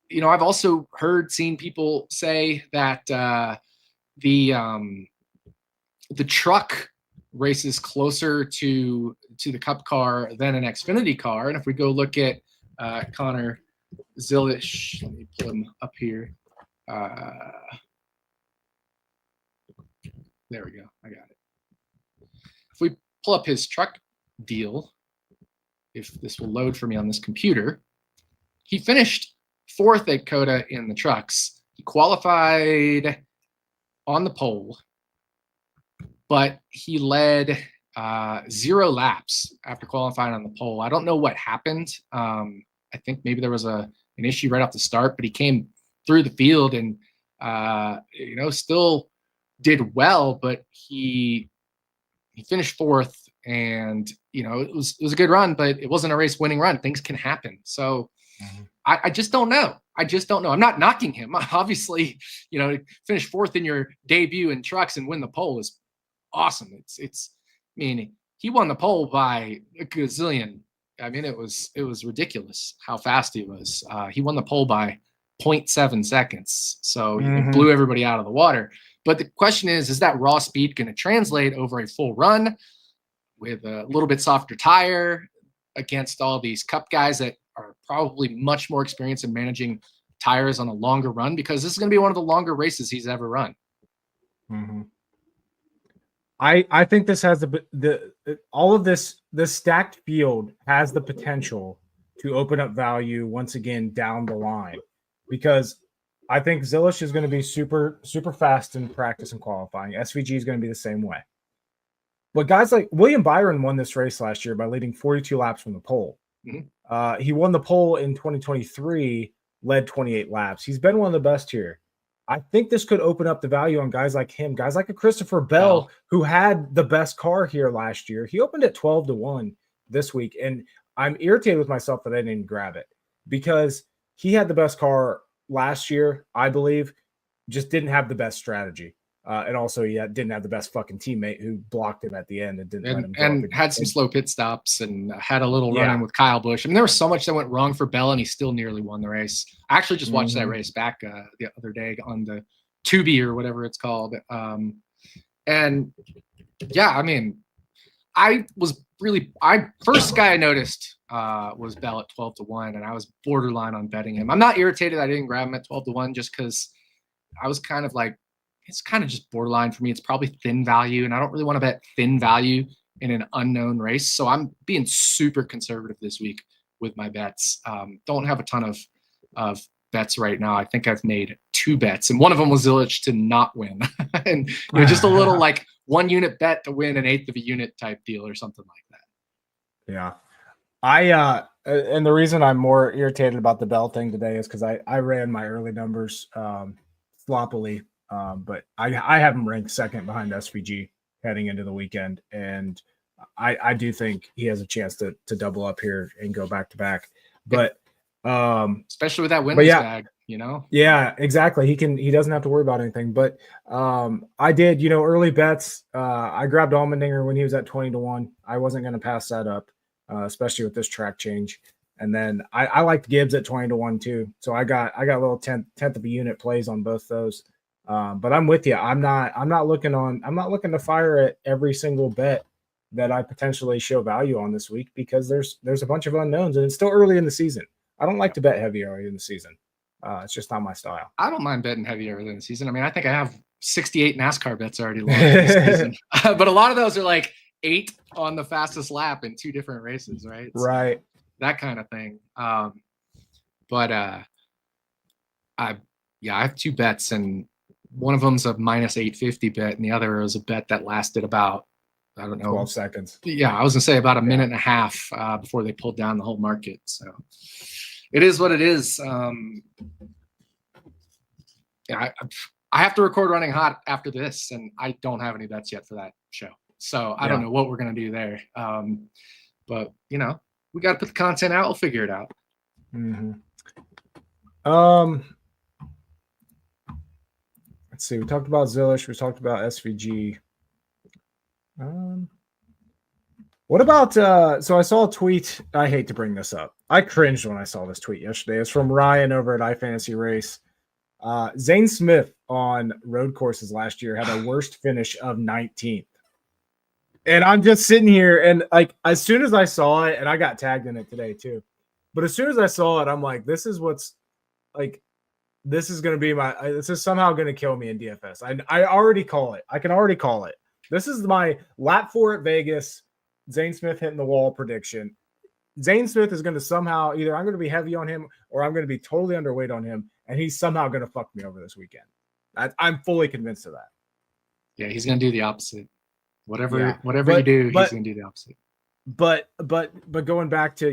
you know, I've also seen people say that the truck races closer to the Cup car than an Xfinity car. And if we go look at Connor Zilisch, let me pull him up here. There we go. I got it. If we pull up his truck deal, if this will load for me on this computer, he finished 4th at COTA in the trucks. He qualified on the pole, but he led 0 laps after qualifying on the pole. I don't know what happened. I think maybe there was an issue right off the start, but he came through the field and, you know, still did well, but he finished 4th, and, you know, it was a good run, but it wasn't a race winning run. Things can happen. So I just don't know. I'm not knocking him. Obviously, you know, finish 4th in your debut in trucks and win the pole is awesome. I mean, he won the pole by a gazillion. I mean, it was ridiculous how fast he was. He won the pole by 0.7 seconds. So he blew everybody out of the water. But the question is that raw speed going to translate over a full run with a little bit softer tire against all these Cup guys that are probably much more experienced in managing tires on a longer run? Because this is going to be one of the longer races he's ever run. I think this has all of this stacked field has the potential to open up value once again down the line, because I think Zilisch is going to be super, super fast in practice and qualifying. SVG is going to be the same way. But guys like William Byron won this race last year by leading 42 laps from the pole. He won the pole in 2023, led 28 laps. He's been one of the best here. I think this could open up the value on guys like him, guys like a Christopher Bell, who had the best car here last year. He opened at 12-1 this week, and I'm irritated with myself that I didn't grab it because he had the best car last year, I believe, just didn't have the best strategy. And also, didn't have the best fucking teammate who blocked him at the end and didn't let him go. And had some slow pit stops and had a little run-in with Kyle Busch. I mean, there was so much that went wrong for Bell, and he still nearly won the race. I actually just watched that race back the other day on the Tubi or whatever it's called. And yeah, I mean, first guy I noticed was Bell at 12-1, and I was borderline on betting him. I'm not irritated I didn't grab him at 12-1 just because I was kind of like, it's kind of just borderline for me. It's probably thin value, and I don't really want to bet thin value in an unknown race. So I'm being super conservative this week with my bets. Don't have a ton of bets right now. I think I've made 2 bets, and one of them was Zilich to not win, and just a little like 1 unit bet to win an 1/8 of a unit type deal or something like that. Yeah. And the reason I'm more irritated about the Bell thing today is because I ran my early numbers sloppily, but I have him ranked second behind SVG heading into the weekend, and I do think he has a chance to double up here and go back to back. But especially with that winner's bag, Yeah, exactly. He doesn't have to worry about anything. But I did, early bets. I grabbed Allmendinger when he was at 20-1. I wasn't going to pass that up. Especially with this track change. And then I liked Gibbs at 20-1 too. So I got a little tenth of a unit plays on both those. But I'm with you. I'm not looking to fire at every single bet that I potentially show value on this week, because there's a bunch of unknowns and it's still early in the season. I don't like to bet heavy early in the season. It's just not my style. I don't mind betting heavy early in the season. I mean, I think I have 68 NASCAR bets already logged this season. But a lot of those are like 8 on the fastest lap in 2 different races, right? So right. That kind of thing. But I have 2 bets, and one of them's a -850 bet, and the other is a bet that lasted about, I don't know, 12 seconds. Yeah, I was gonna say about a minute and a half before they pulled down the whole market. So it is what it is. I have to record running hot after this, and I don't have any bets yet for that show. So I don't know what we're going to do there. But, we got to put the content out. We'll figure it out. Mm-hmm. Let's see. We talked about Zilich. We talked about SVG. What about so I saw a tweet. I hate to bring this up. I cringed when I saw this tweet yesterday. It's from Ryan over at iFantasy Race. Zane Smith on road courses last year had a worst finish of 19th. And I'm just sitting here, and like as soon as I saw it, and I got tagged in it today too, but as soon as I saw it, I'm like, this is going to be this is somehow going to kill me in DFS. I already call it. I can already call it. This is my lap 4 at Vegas, Zane Smith hitting the wall prediction. Zane Smith is going to somehow, either I'm going to be heavy on him or I'm going to be totally underweight on him, and he's somehow going to fuck me over this weekend. I'm fully convinced of that. Yeah, he's going to do the opposite. Whatever you do, he's going to do the opposite. But going back to,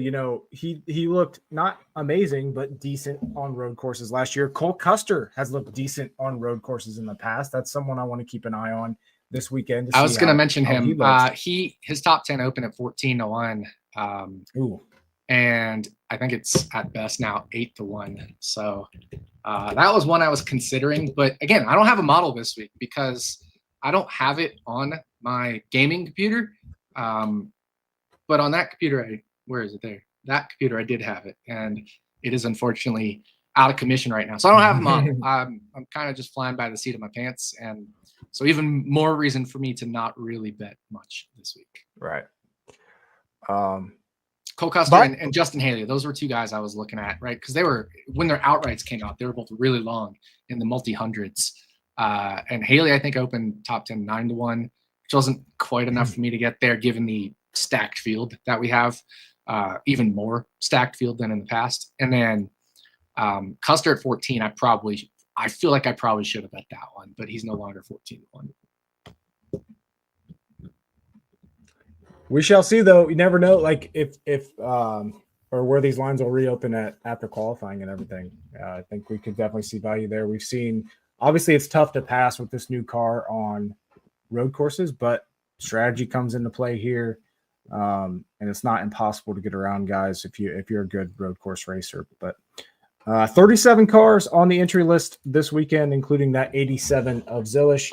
he looked not amazing, but decent on road courses last year. Cole Custer has looked decent on road courses in the past. That's someone I want to keep an eye on this weekend. I was going to mention him. His top 10 open at 14-1. And I think it's at best now 8-1. So that was one I was considering. But again, I don't have a model this week because I don't have it on my gaming computer. But on that computer, where is it there? That computer, I did have it. And it is unfortunately out of commission right now. So I don't have a model. I'm kind of just flying by the seat of my pants. And so even more reason for me to not really bet much this week. Right. Cole Custer and Justin Haley, those were 2 guys I was looking at, right? Because when their outrights came out, they were both really long in the multi-hundreds. And Haley, I think, opened top 10 9-1, which wasn't quite enough for me to get there, given the stacked field that we have, even more stacked field than in the past. And then Custer at 14, I feel like I probably should have bet that one, but he's no longer 14-1. We shall see, though. You never know, like if or where these lines will reopen at after qualifying and everything. I think we could definitely see value there. We've seen, obviously, it's tough to pass with this new car on road courses, but strategy comes into play here, and it's not impossible to get around, guys, if you're a good road course racer. But 37 cars on the entry list this weekend, including that 87 of Zilich.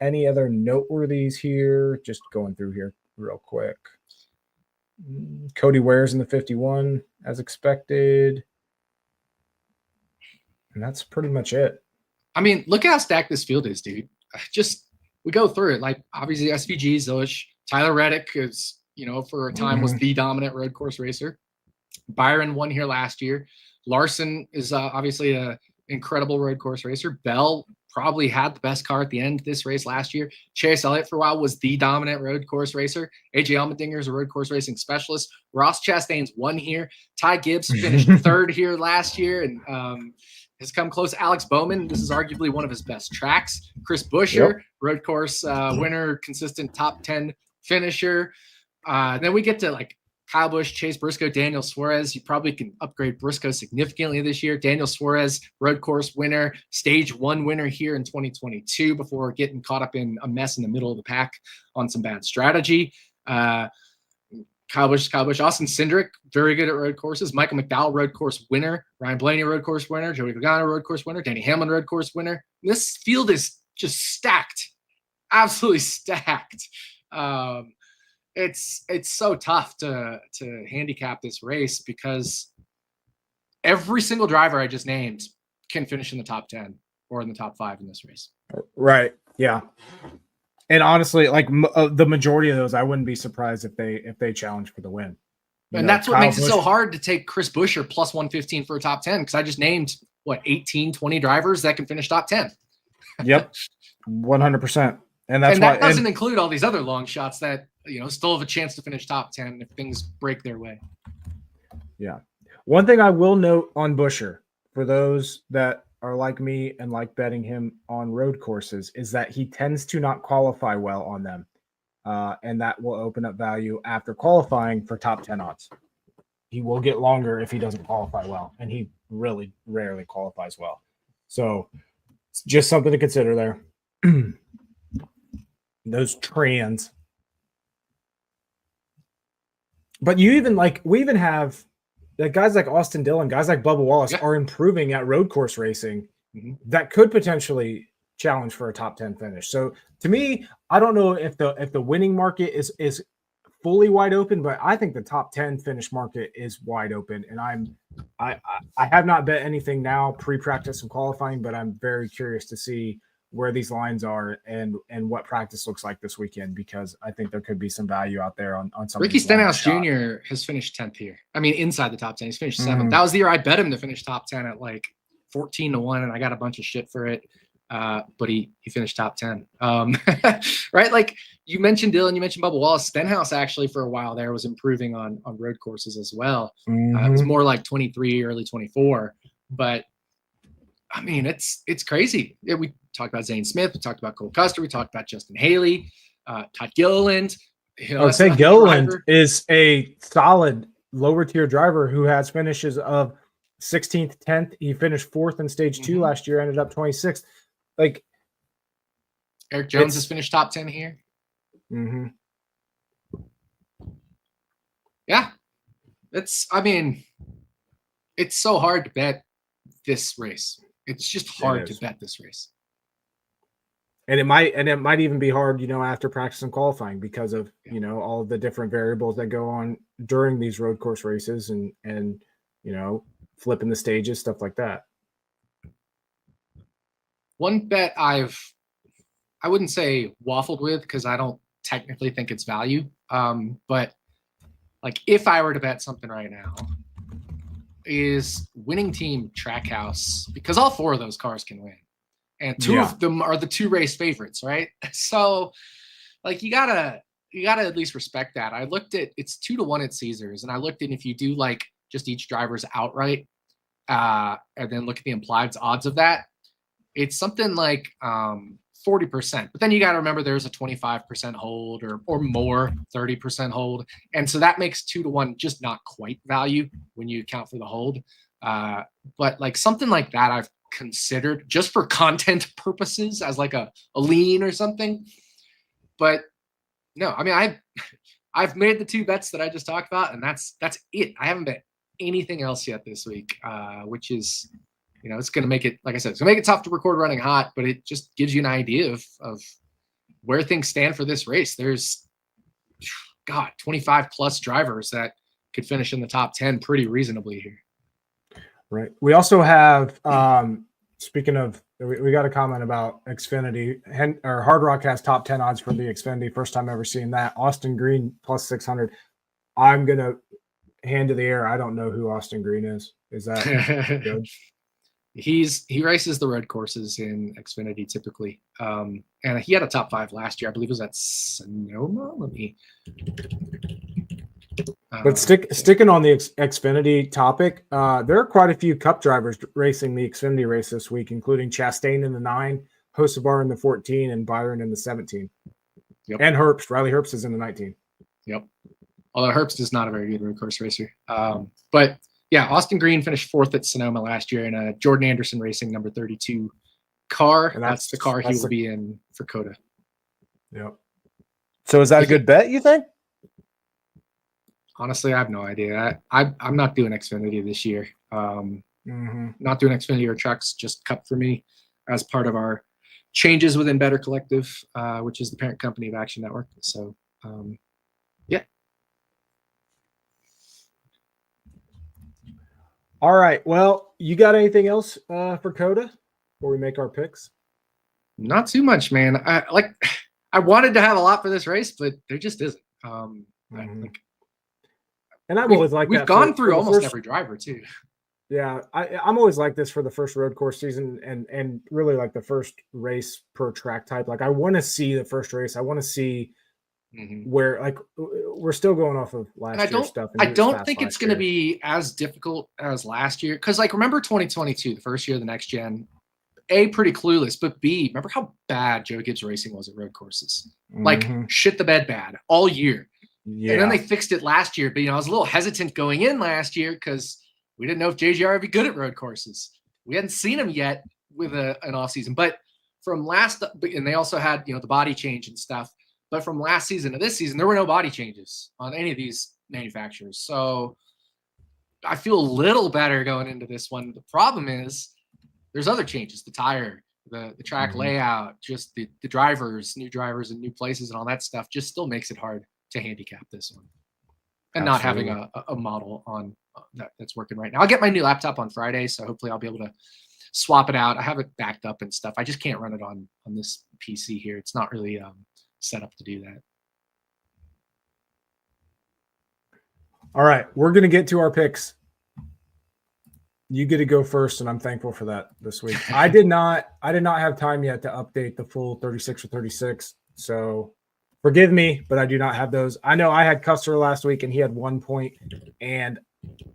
Any other noteworthies here? Just going through here real quick. Cody Ware's in the 51 as expected. And that's pretty much it. I mean, look how stacked this field is, dude. We go through it. Like, obviously, SVG, Zilich, Tyler Reddick is, for a time was the dominant road course racer. Byron won here last year. Larson is obviously an incredible road course racer. Bell probably had the best car at the end of this race last year. Chase Elliott for a while was the dominant road course racer. AJ Allmendinger is a road course racing specialist. Ross Chastain's won here. Ty Gibbs finished third here last year and has come close. Alex Bowman, this is arguably one of his best tracks. Chris Buescher, road course winner, consistent top 10 finisher. Then we get to like Kyle Busch, Chase Briscoe, Daniel Suarez. You probably can upgrade Briscoe significantly this year. Daniel Suarez, road course winner, stage 1 winner here in 2022 before getting caught up in a mess in the middle of the pack on some bad strategy. Kyle Busch, Austin Cindric, very good at road courses. Michael McDowell, road course winner. Ryan Blaney, road course winner. Joey Logano, road course winner. Danny Hamlin, road course winner. This field is just stacked, absolutely stacked. It's so tough to handicap this race because every single driver I just named can finish in the top 10 or in the top 5 in this race. Right. Yeah. And honestly, like the majority of those, I wouldn't be surprised if they challenge for the win. And that's what makes it so hard to take Chris Buescher plus 115 for a top 10 because I just named 18, 20 drivers that can finish top 10. Yep. 100%. And that doesn't include all these other long shots that, still have a chance to finish top 10 if things break their way. Yeah. One thing I will note on Buescher, for those that are like me and like betting him on road courses, is that he tends to not qualify well on them. And that will open up value after qualifying for top 10 odds. He will get longer if he doesn't qualify well, and he really rarely qualifies well. So it's just something to consider there. Those trans. But we even have guys like Austin Dillon, guys like Bubba Wallace are improving at road course racing that could potentially challenge for a top 10 finish. So to me, I don't know if the winning market is fully wide open, but I think the top 10 finish market is wide open. And I have not bet anything now pre-practice and qualifying, but I'm very curious to see where these lines are and what practice looks like this weekend, because I think there could be some value out there on some. Ricky Stenhouse Jr. has finished 10th here. I mean, inside the top 10, he's finished 7th. That was the year I bet him to finish top 10 at like 14-1, and I got a bunch of shit for it. But he finished top 10. Right? Like you mentioned Dillon, you mentioned Bubba Wallace. Stenhouse actually for a while there was improving on road courses as well. It was more like 23, early 24, but I mean, it's crazy. Yeah, we talked about Zane Smith. We talked about Cole Custer. We talked about Justin Haley, Todd Gilliland. I would say Gilliland is a solid lower tier driver who has finishes of 16th, 10th. He finished 4th in stage 2 last year, ended up 26th. Like Eric Jones has finished top 10 here. Yeah. It's so hard to bet this race. It's just hard to bet this race. And it might even be hard, after practice and qualifying because of, all of the different variables that go on during these road course races and flipping the stages, stuff like that. One bet I wouldn't say waffled with because I don't technically think it's value. But like if I were to bet something right now, is winning team Trackhouse, because all 4 of those cars can win. And 2 of them are the 2 race favorites, right? So like you gotta at least respect that. I looked at it's 2-1 at Caesars, and I looked at if you do like just each driver's outright, and then look at the implied odds of that, it's something like 40%. But then you got to remember there's a 25% hold or more, 30% hold. And so that makes 2-1 just not quite value when you account for the hold. But like something like that I've considered just for content purposes as like a lean or something. But no, I mean, I've made the 2 bets that I just talked about, and that's it. I haven't bet anything else yet this week, which is, it's going to make it, like I said, it's going to make it tough to record running hot, but it just gives you an idea of where things stand for this race. There's, 25 plus drivers that could finish in the top 10 pretty reasonably here. Right. We also have, speaking of, we got a comment about Xfinity. Hard Rock has top 10 odds for the Xfinity. First time ever seeing that. Austin Green plus 600. I'm going to hand to the air. I don't know who Austin Green is. Is that good? He races the road courses in Xfinity typically, and he had a top 5 last year. I believe it was at Sonoma. Let me. But sticking on the Xfinity topic, there are quite a few Cup drivers racing the Xfinity race this week, including Chastain in the 9, Hocevar in the 14, and Byron in the 17. Yep. And Herbst. Riley Herbst is in the 19. Yep. Although Herbst is not a very good road course racer. But yeah, Austin Green finished 4th at Sonoma last year in a Jordan Anderson Racing number 32 car. And that's the car he will be in for COTA. Yep. So is that a good bet, you think? Honestly, I have no idea. I'm not doing Xfinity this year. Not doing Xfinity or trucks, just Cup for me as part of our changes within Better Collective, which is the parent company of Action Network. So, yeah. All right. Well, you got anything else for COTA before we make our picks? Not too much, man. I wanted to have a lot for this race, but there just isn't. And I'm always like we've that. We've gone through almost every driver too. Yeah, I'm always like this for the first road course season and really like the first race per track type. Like I want to see the first race. I want to see where like we're still going off of last year's stuff. I don't think it's going to be as difficult as last year because like remember 2022, the first year of the next gen. A, pretty clueless, but B, remember how bad Joe Gibbs Racing was at road courses? Like shit the bed bad all year. Yeah. And then they fixed it last year. But I was a little hesitant going in last year because we didn't know if JGR would be good at road courses. We hadn't seen him yet with an off season. But from and they also had the body change and stuff. But from last season to this season, there were no body changes on any of these manufacturers. So I feel a little better going into this one. The problem is there's other changes: the tire, the track layout, just the drivers, new drivers in new places, and all that stuff. Just still makes it hard to handicap this one, and not having a model on that's working right now. I'll get my new laptop on Friday, so hopefully I'll be able to swap it out. I have it backed up and stuff. I just can't run it on this PC here. It's not really set up to do that. All right, we're gonna get to our picks. You get to go first, and I'm thankful for that this week. I did not have time yet to update the full 36 or 36, so forgive me, but I do not have those. I know I had Custer last week, and he had 1 point, and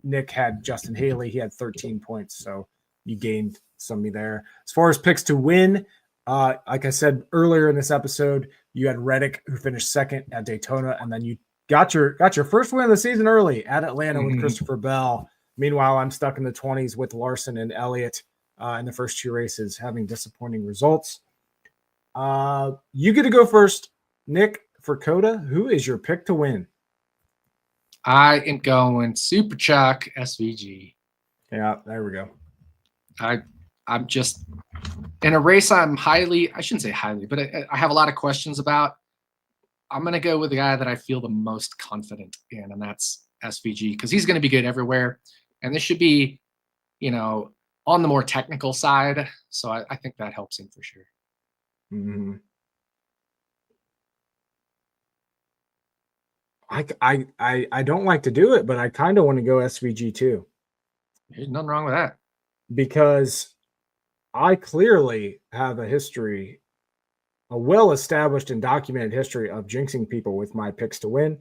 Nick had Justin Haley. He had 13 points, so you gained some of me there. As far as picks to win, like I said earlier in this episode, you had Reddick, who finished second at Daytona, and then you got your first win of the season early at Atlanta with Christopher Bell. Meanwhile, I'm stuck in the 20s with Larson and Elliott in the first 2 races, having disappointing results. You get to go first, Nick, for COTA. Who is your pick to win? I am going Super Chuck SVG. Yeah, there we go. I'm just in a race I shouldn't say highly, but I have a lot of questions about. I'm going to go with the guy that I feel the most confident in, and that's SVG, because he's going to be good everywhere. And this should be, on the more technical side. So I think that helps him for sure. Mm-hmm. I don't like to do it, but I kind of want to go SVG too. There's nothing wrong with that. Because I clearly have a well-established and documented history of jinxing people with my picks to win.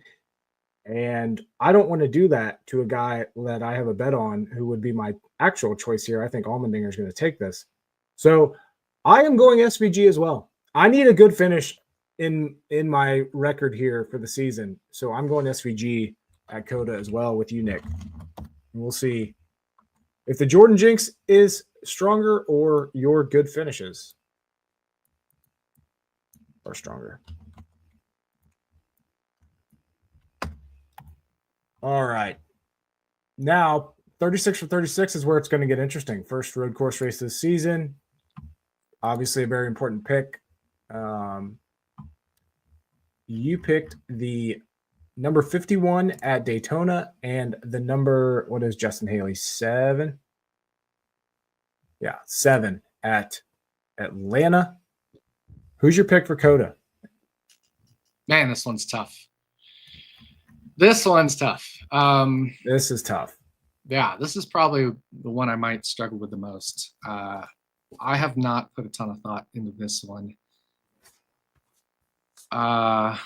And I don't want to do that to a guy that I have a bet on who would be my actual choice here. I think Allmendinger is going to take this. So I am going SVG as well. I need a good finish in my record here for the season. So I'm going SVG at COTA as well with you, Nick. And we'll see if the Jordan jinx is stronger or your good finishes are stronger. All right. Now, 36 for 36 is where it's going to get interesting. First road course race this season. Obviously, a very important pick. You picked the number 51 at Daytona and the number, what is Justin Haley? 7? Yeah, 7 at Atlanta. Who's your pick for COTA? Man, this one's tough. This is tough. Yeah, this is probably the one I might struggle with the most. I have not put a ton of thought into this one. I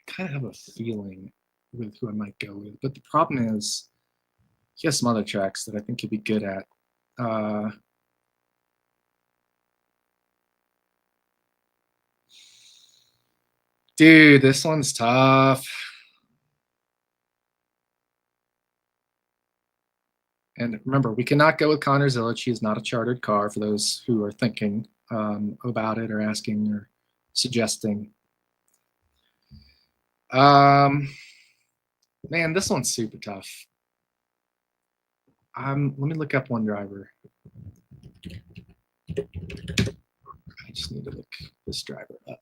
kind of have a feeling with who I might go with, but the problem is he has some other tracks that I think he'd be good at. Dude, this one's tough. And remember, we cannot go with Connor Zilic. He is not a chartered car for those who are thinking about it or asking or suggesting. Man, this one's super tough. Let me look up one driver. I just need to look this driver up.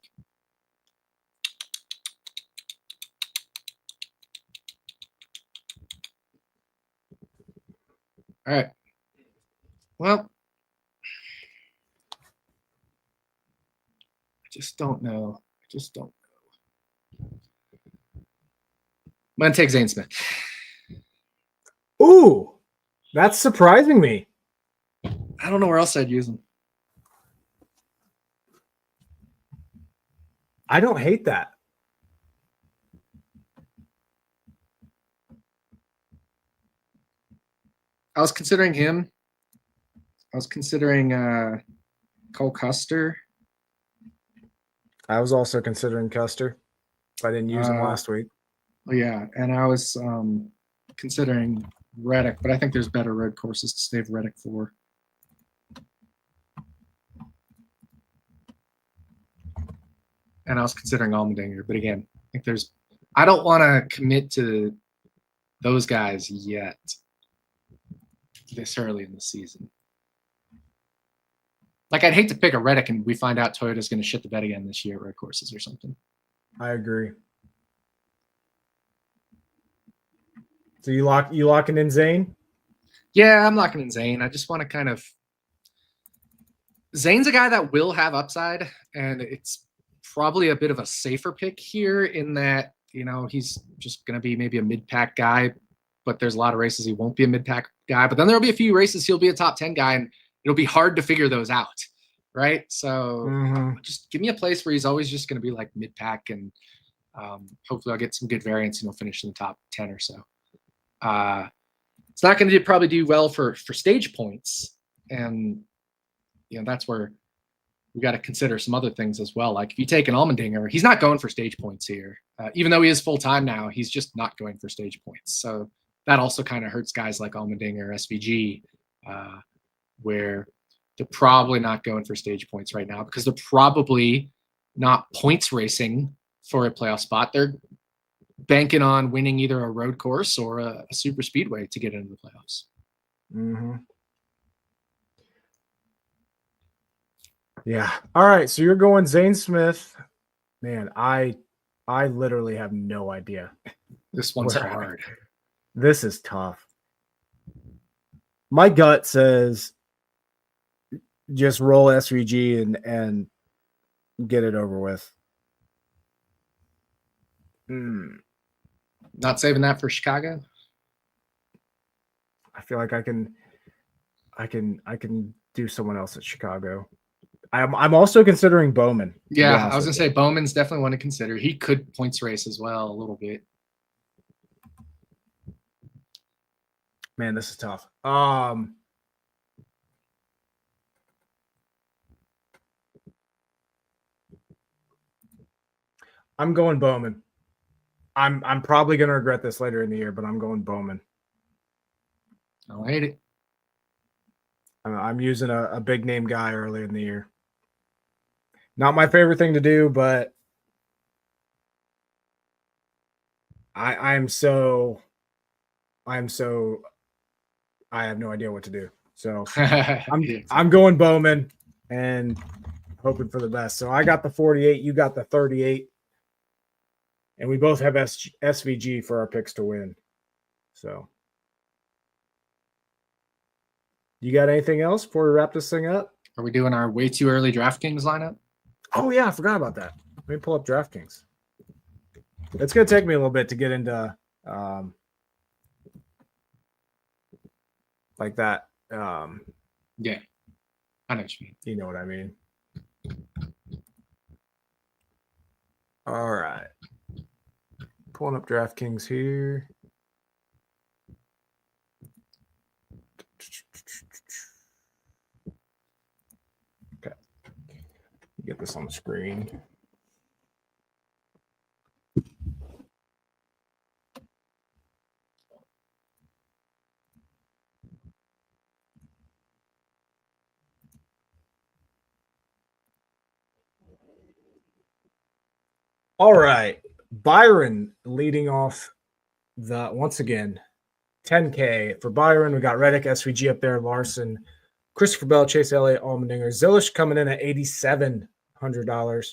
All right. Well, I just don't know. I'm going to take Zane Smith. Ooh, that's surprising me. I don't know where else I'd use him. I don't hate that. I was considering him. I was considering Cole Custer. I was also considering Custer. I didn't use him last week. Oh, yeah, and I was considering Reddick, but I think there's better road courses to save Reddick for. And I was considering Allmendinger, but again, I don't want to commit to those guys yet this early in the season. Like, I'd hate to pick a Reddick and we find out Toyota's going to shit the bed again this year at road courses or something. I agree. So you locking in Zane? Yeah, I'm locking in Zane. I just want to kind of. Zane's a guy that will have upside, and it's probably a bit of a safer pick here in that, he's just going to be maybe a mid-pack guy, but there's a lot of races he won't be a mid-pack guy. But then there'll be a few races he'll be a top 10 guy, and it'll be hard to figure those out, right? So just give me a place where he's always just going to be like mid-pack, and hopefully I'll get some good variance and he'll finish in the top 10 or so. It's not going to probably do well for stage points, and that's where we got to consider some other things as well. Like if you take an Allmendinger, he's not going for stage points here, even though he is full time now. He's just not going for stage points, so that also kind of hurts guys like Allmendinger, SVG, where they're probably not going for stage points right now because they're probably not points racing for a playoff spot. They're banking on winning either a road course or a super speedway to get into the playoffs. Mm-hmm. Yeah. All right. So you're going Zane Smith. Man, I literally have no idea. This one's hard. This is tough. My gut says just roll SVG and get it over with. Not saving that for Chicago. I feel like I can do someone else at Chicago. I'm also considering Bowman. Yeah, I was gonna say Bowman's definitely one to consider. He could points race as well a little bit. Man, this is tough. I'm going Bowman. I'm probably gonna regret this later in the year, but I'm going Bowman. I don't hate it. I'm using a big name guy early in the year. Not my favorite thing to do, but I have no idea what to do. So I'm going Bowman and hoping for the best. So I got the 48, you got the 38. And we both have SVG for our picks to win. So you got anything else before we wrap this thing up? Are we doing our way too early DraftKings lineup? Oh, yeah, I forgot about that. Let me pull up DraftKings. It's going to take me a little bit to get into like that. Yeah, I know what you mean. You know what I mean? All right. Pulling up DraftKings here. Okay. Get this on the screen. All right. Byron leading off the once again 10K for Byron. We got Reddick, SVG up there, Larson, Christopher Bell, Chase Elliott, Allmendinger, Zilish coming in at $8,700.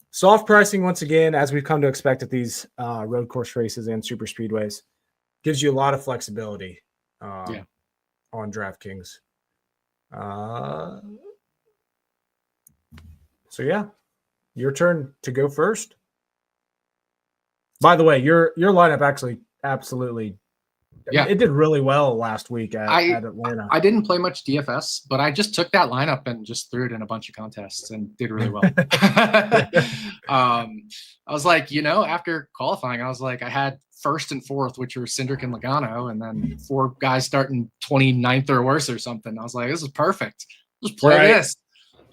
Soft pricing once again, as we've come to expect at these road course races and super speedways, gives you a lot of flexibility on DraftKings. So yeah, your turn to go first. By the way, your lineup actually absolutely, it did really well last week at Atlanta. I didn't play much DFS, but I just took that lineup and just threw it in a bunch of contests and did really well. I was like, after qualifying, I was like, I had first and fourth, which were Cindric and Logano, and then 4 guys starting 29th or worse or something. I was like, this is perfect. Just play this.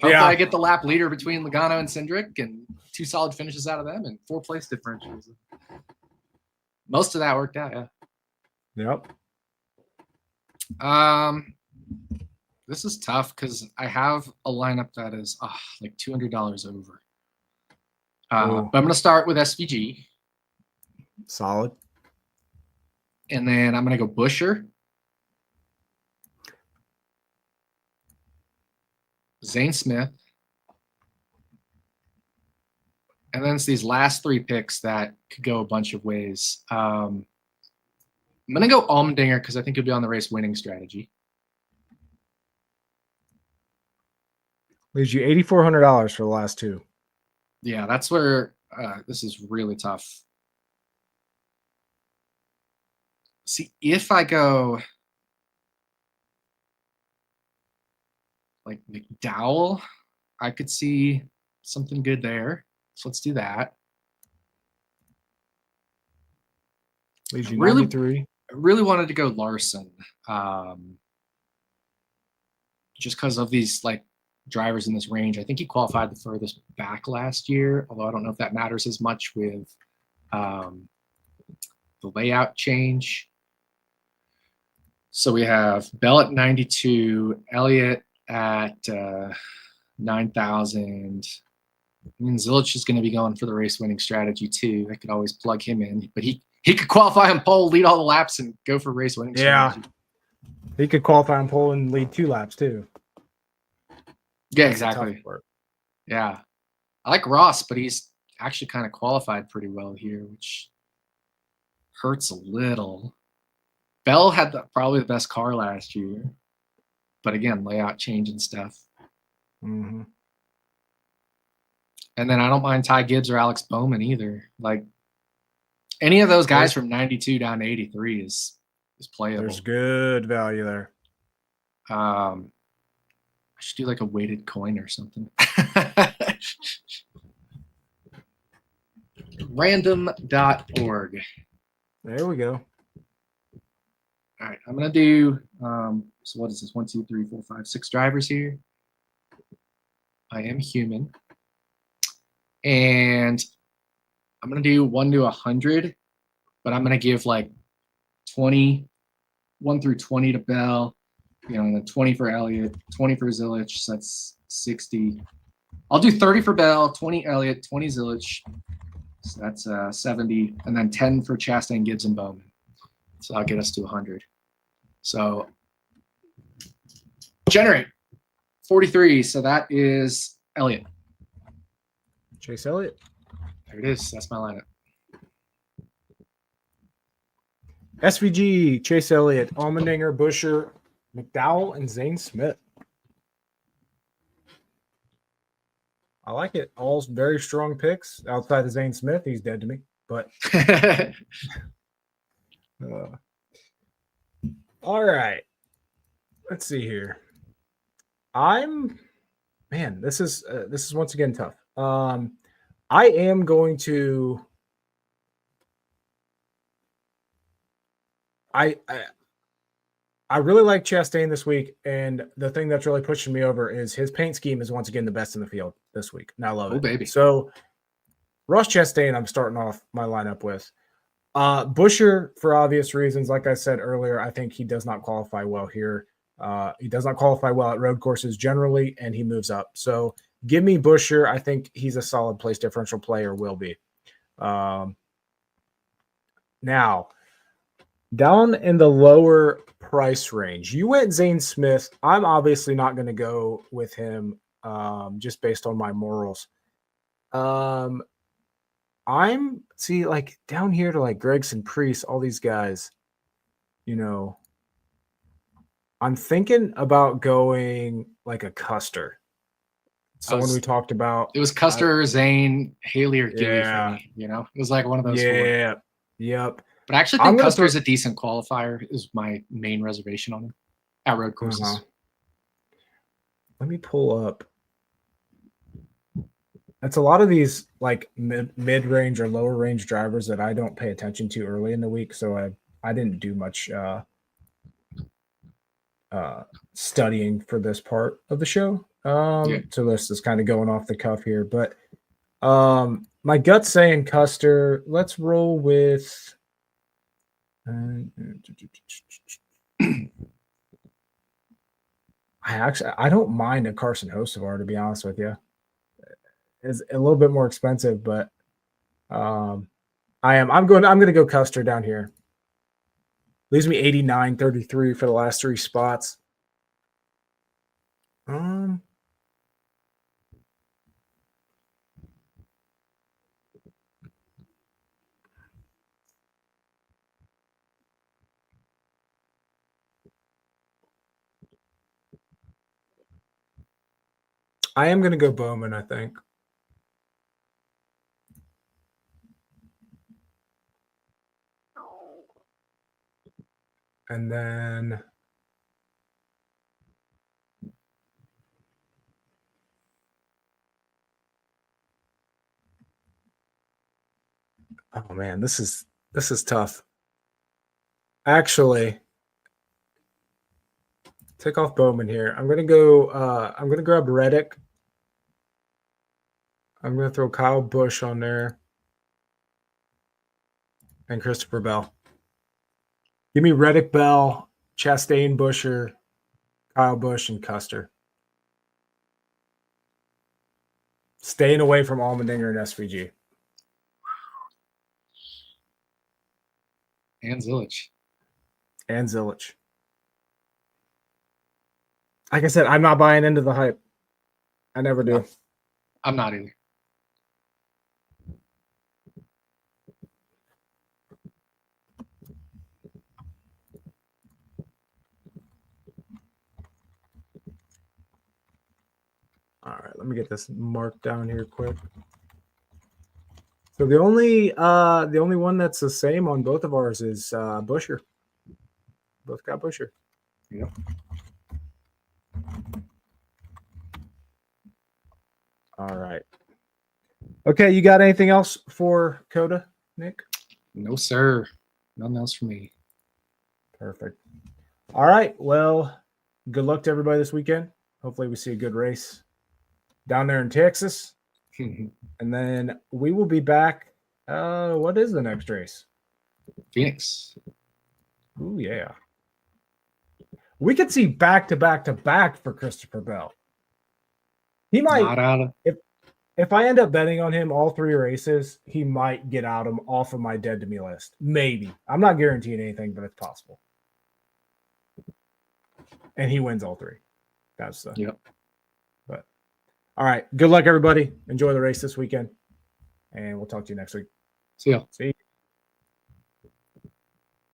Hopefully I get the lap leader between Logano and Cindric and 2 solid finishes out of them and 4 place differentials. Most of that worked out, yeah. Yep. This is tough because I have a lineup that is like $200 over. But I'm going to start with SVG. Solid. And then I'm going to go Busher, Zane Smith, and then it's these last 3 picks that could go a bunch of ways. I'm going to go Allmendinger because I think he'll be on the race winning strategy. Leaves you $8,400 for the last 2. Yeah, that's where this is really tough. See, if I go like McDowell, I could see something good there. So let's do that. Leaves you 93. I really wanted to go Larson, just because of these like drivers in this range. I think he qualified the furthest back last year, although I don't know if that matters as much with the layout change. So we have Bell at 92, Elliott at 9,000. I mean, Zilic is going to be going for the race winning strategy too. I could always plug him in, but he could qualify on pole, lead all the laps, and go for race winning strategy. He could qualify on pole and lead 2 laps too. Yeah, exactly. Yeah. I like Ross, but he's actually kind of qualified pretty well here, which hurts a little. Bell had probably the best car last year, but again, layout change and stuff. Mm-hmm. And then I don't mind Ty Gibbs or Alex Bowman either. Like any of those guys from 92 down to 83 is playable. There's good value there. I should do like a weighted coin or something. Random.org. There we go. All right, I'm going to do, so what is this? 1, 2, 3, 4, 5, 6 drivers here. I am human. And I'm going to do 1 to 100, but I'm going to give like 20, 1 through 20 to Bell, and then 20 for Elliott, 20 for Zilic, so that's 60. I'll do 30 for Bell, 20 Elliott, 20 Zilic, so that's 70, and then 10 for Chastain, Gibbs, and Bowman. So that'll get us to 100. So generate 43. So that is Elliott. Chase Elliott. There it is. That's my lineup. SVG, Chase Elliott, Allmendinger, Busher, McDowell, and Zane Smith. I like it. All very strong picks. Outside of Zane Smith, he's dead to me. But all right. Let's see here. This is once again tough. I am going to I really like Chastain this week, and the thing that's really pushing me over is his paint scheme is once again the best in the field this week. And I love it. Baby. So Ross Chastain, I'm starting off my lineup with. Buescher, for obvious reasons, like I said earlier, I think he does not qualify well here. He does not qualify well at road courses generally, and he moves up. So give me Buescher. I think he's a solid place differential player, will be. Now, down in the lower price range, you went Zane Smith. I'm obviously not going to go with him just based on my morals. I'm like down here to like Gregson, Priest, all these guys, I'm thinking about going like a Custer. Someone we talked about. It was Custer, Zane, Haley, or Gibby for me. It was like one of those. Yeah. Four. Yep. But I actually think Custer is a decent qualifier. Is my main reservation on him at road courses. Let me pull up. That's a lot of these like mid-range or lower range drivers that I don't pay attention to early in the week. So I didn't do much studying for this part of the show. So this is kind of going off the cuff here, but my gut's saying Custer. Let's roll with I don't mind a Carson Hocevar, to be honest with you. It's a little bit more expensive, but I'm going to go Custer down here. Leaves me 89.33 for the last three spots. I am going to go Bowman, I think. And then oh man, this is tough. Actually, take off Bowman here. I'm gonna grab Reddick. I'm gonna throw Kyle Busch on there. And Christopher Bell. Give me Reddick, Bell, Chastain, Buescher, Kyle Busch, and Custer. Staying away from Allmendinger and SVG. And Zilich. Like I said, I'm not buying into the hype. I never do. I'm not either. All right, let me get this marked down here quick. So the only one that's the same on both of ours is Buescher. Both got Buescher. Yep. All right. Okay, you got anything else for COTA, Nick? No, sir. Nothing else for me. Perfect. All right. Well, good luck to everybody this weekend. Hopefully we see a good race down there in Texas. And then we will be back. What is the next race? Phoenix. Ooh, yeah. We could see back to back for Christopher Bell. He might. If I end up betting on him all three races, he might get off of my dead to me list. Maybe. I'm not guaranteeing anything, but it's possible. And he wins all three. That's the. Yep. But all right. Good luck, everybody. Enjoy the race this weekend. And we'll talk to you next week. See ya. See ya.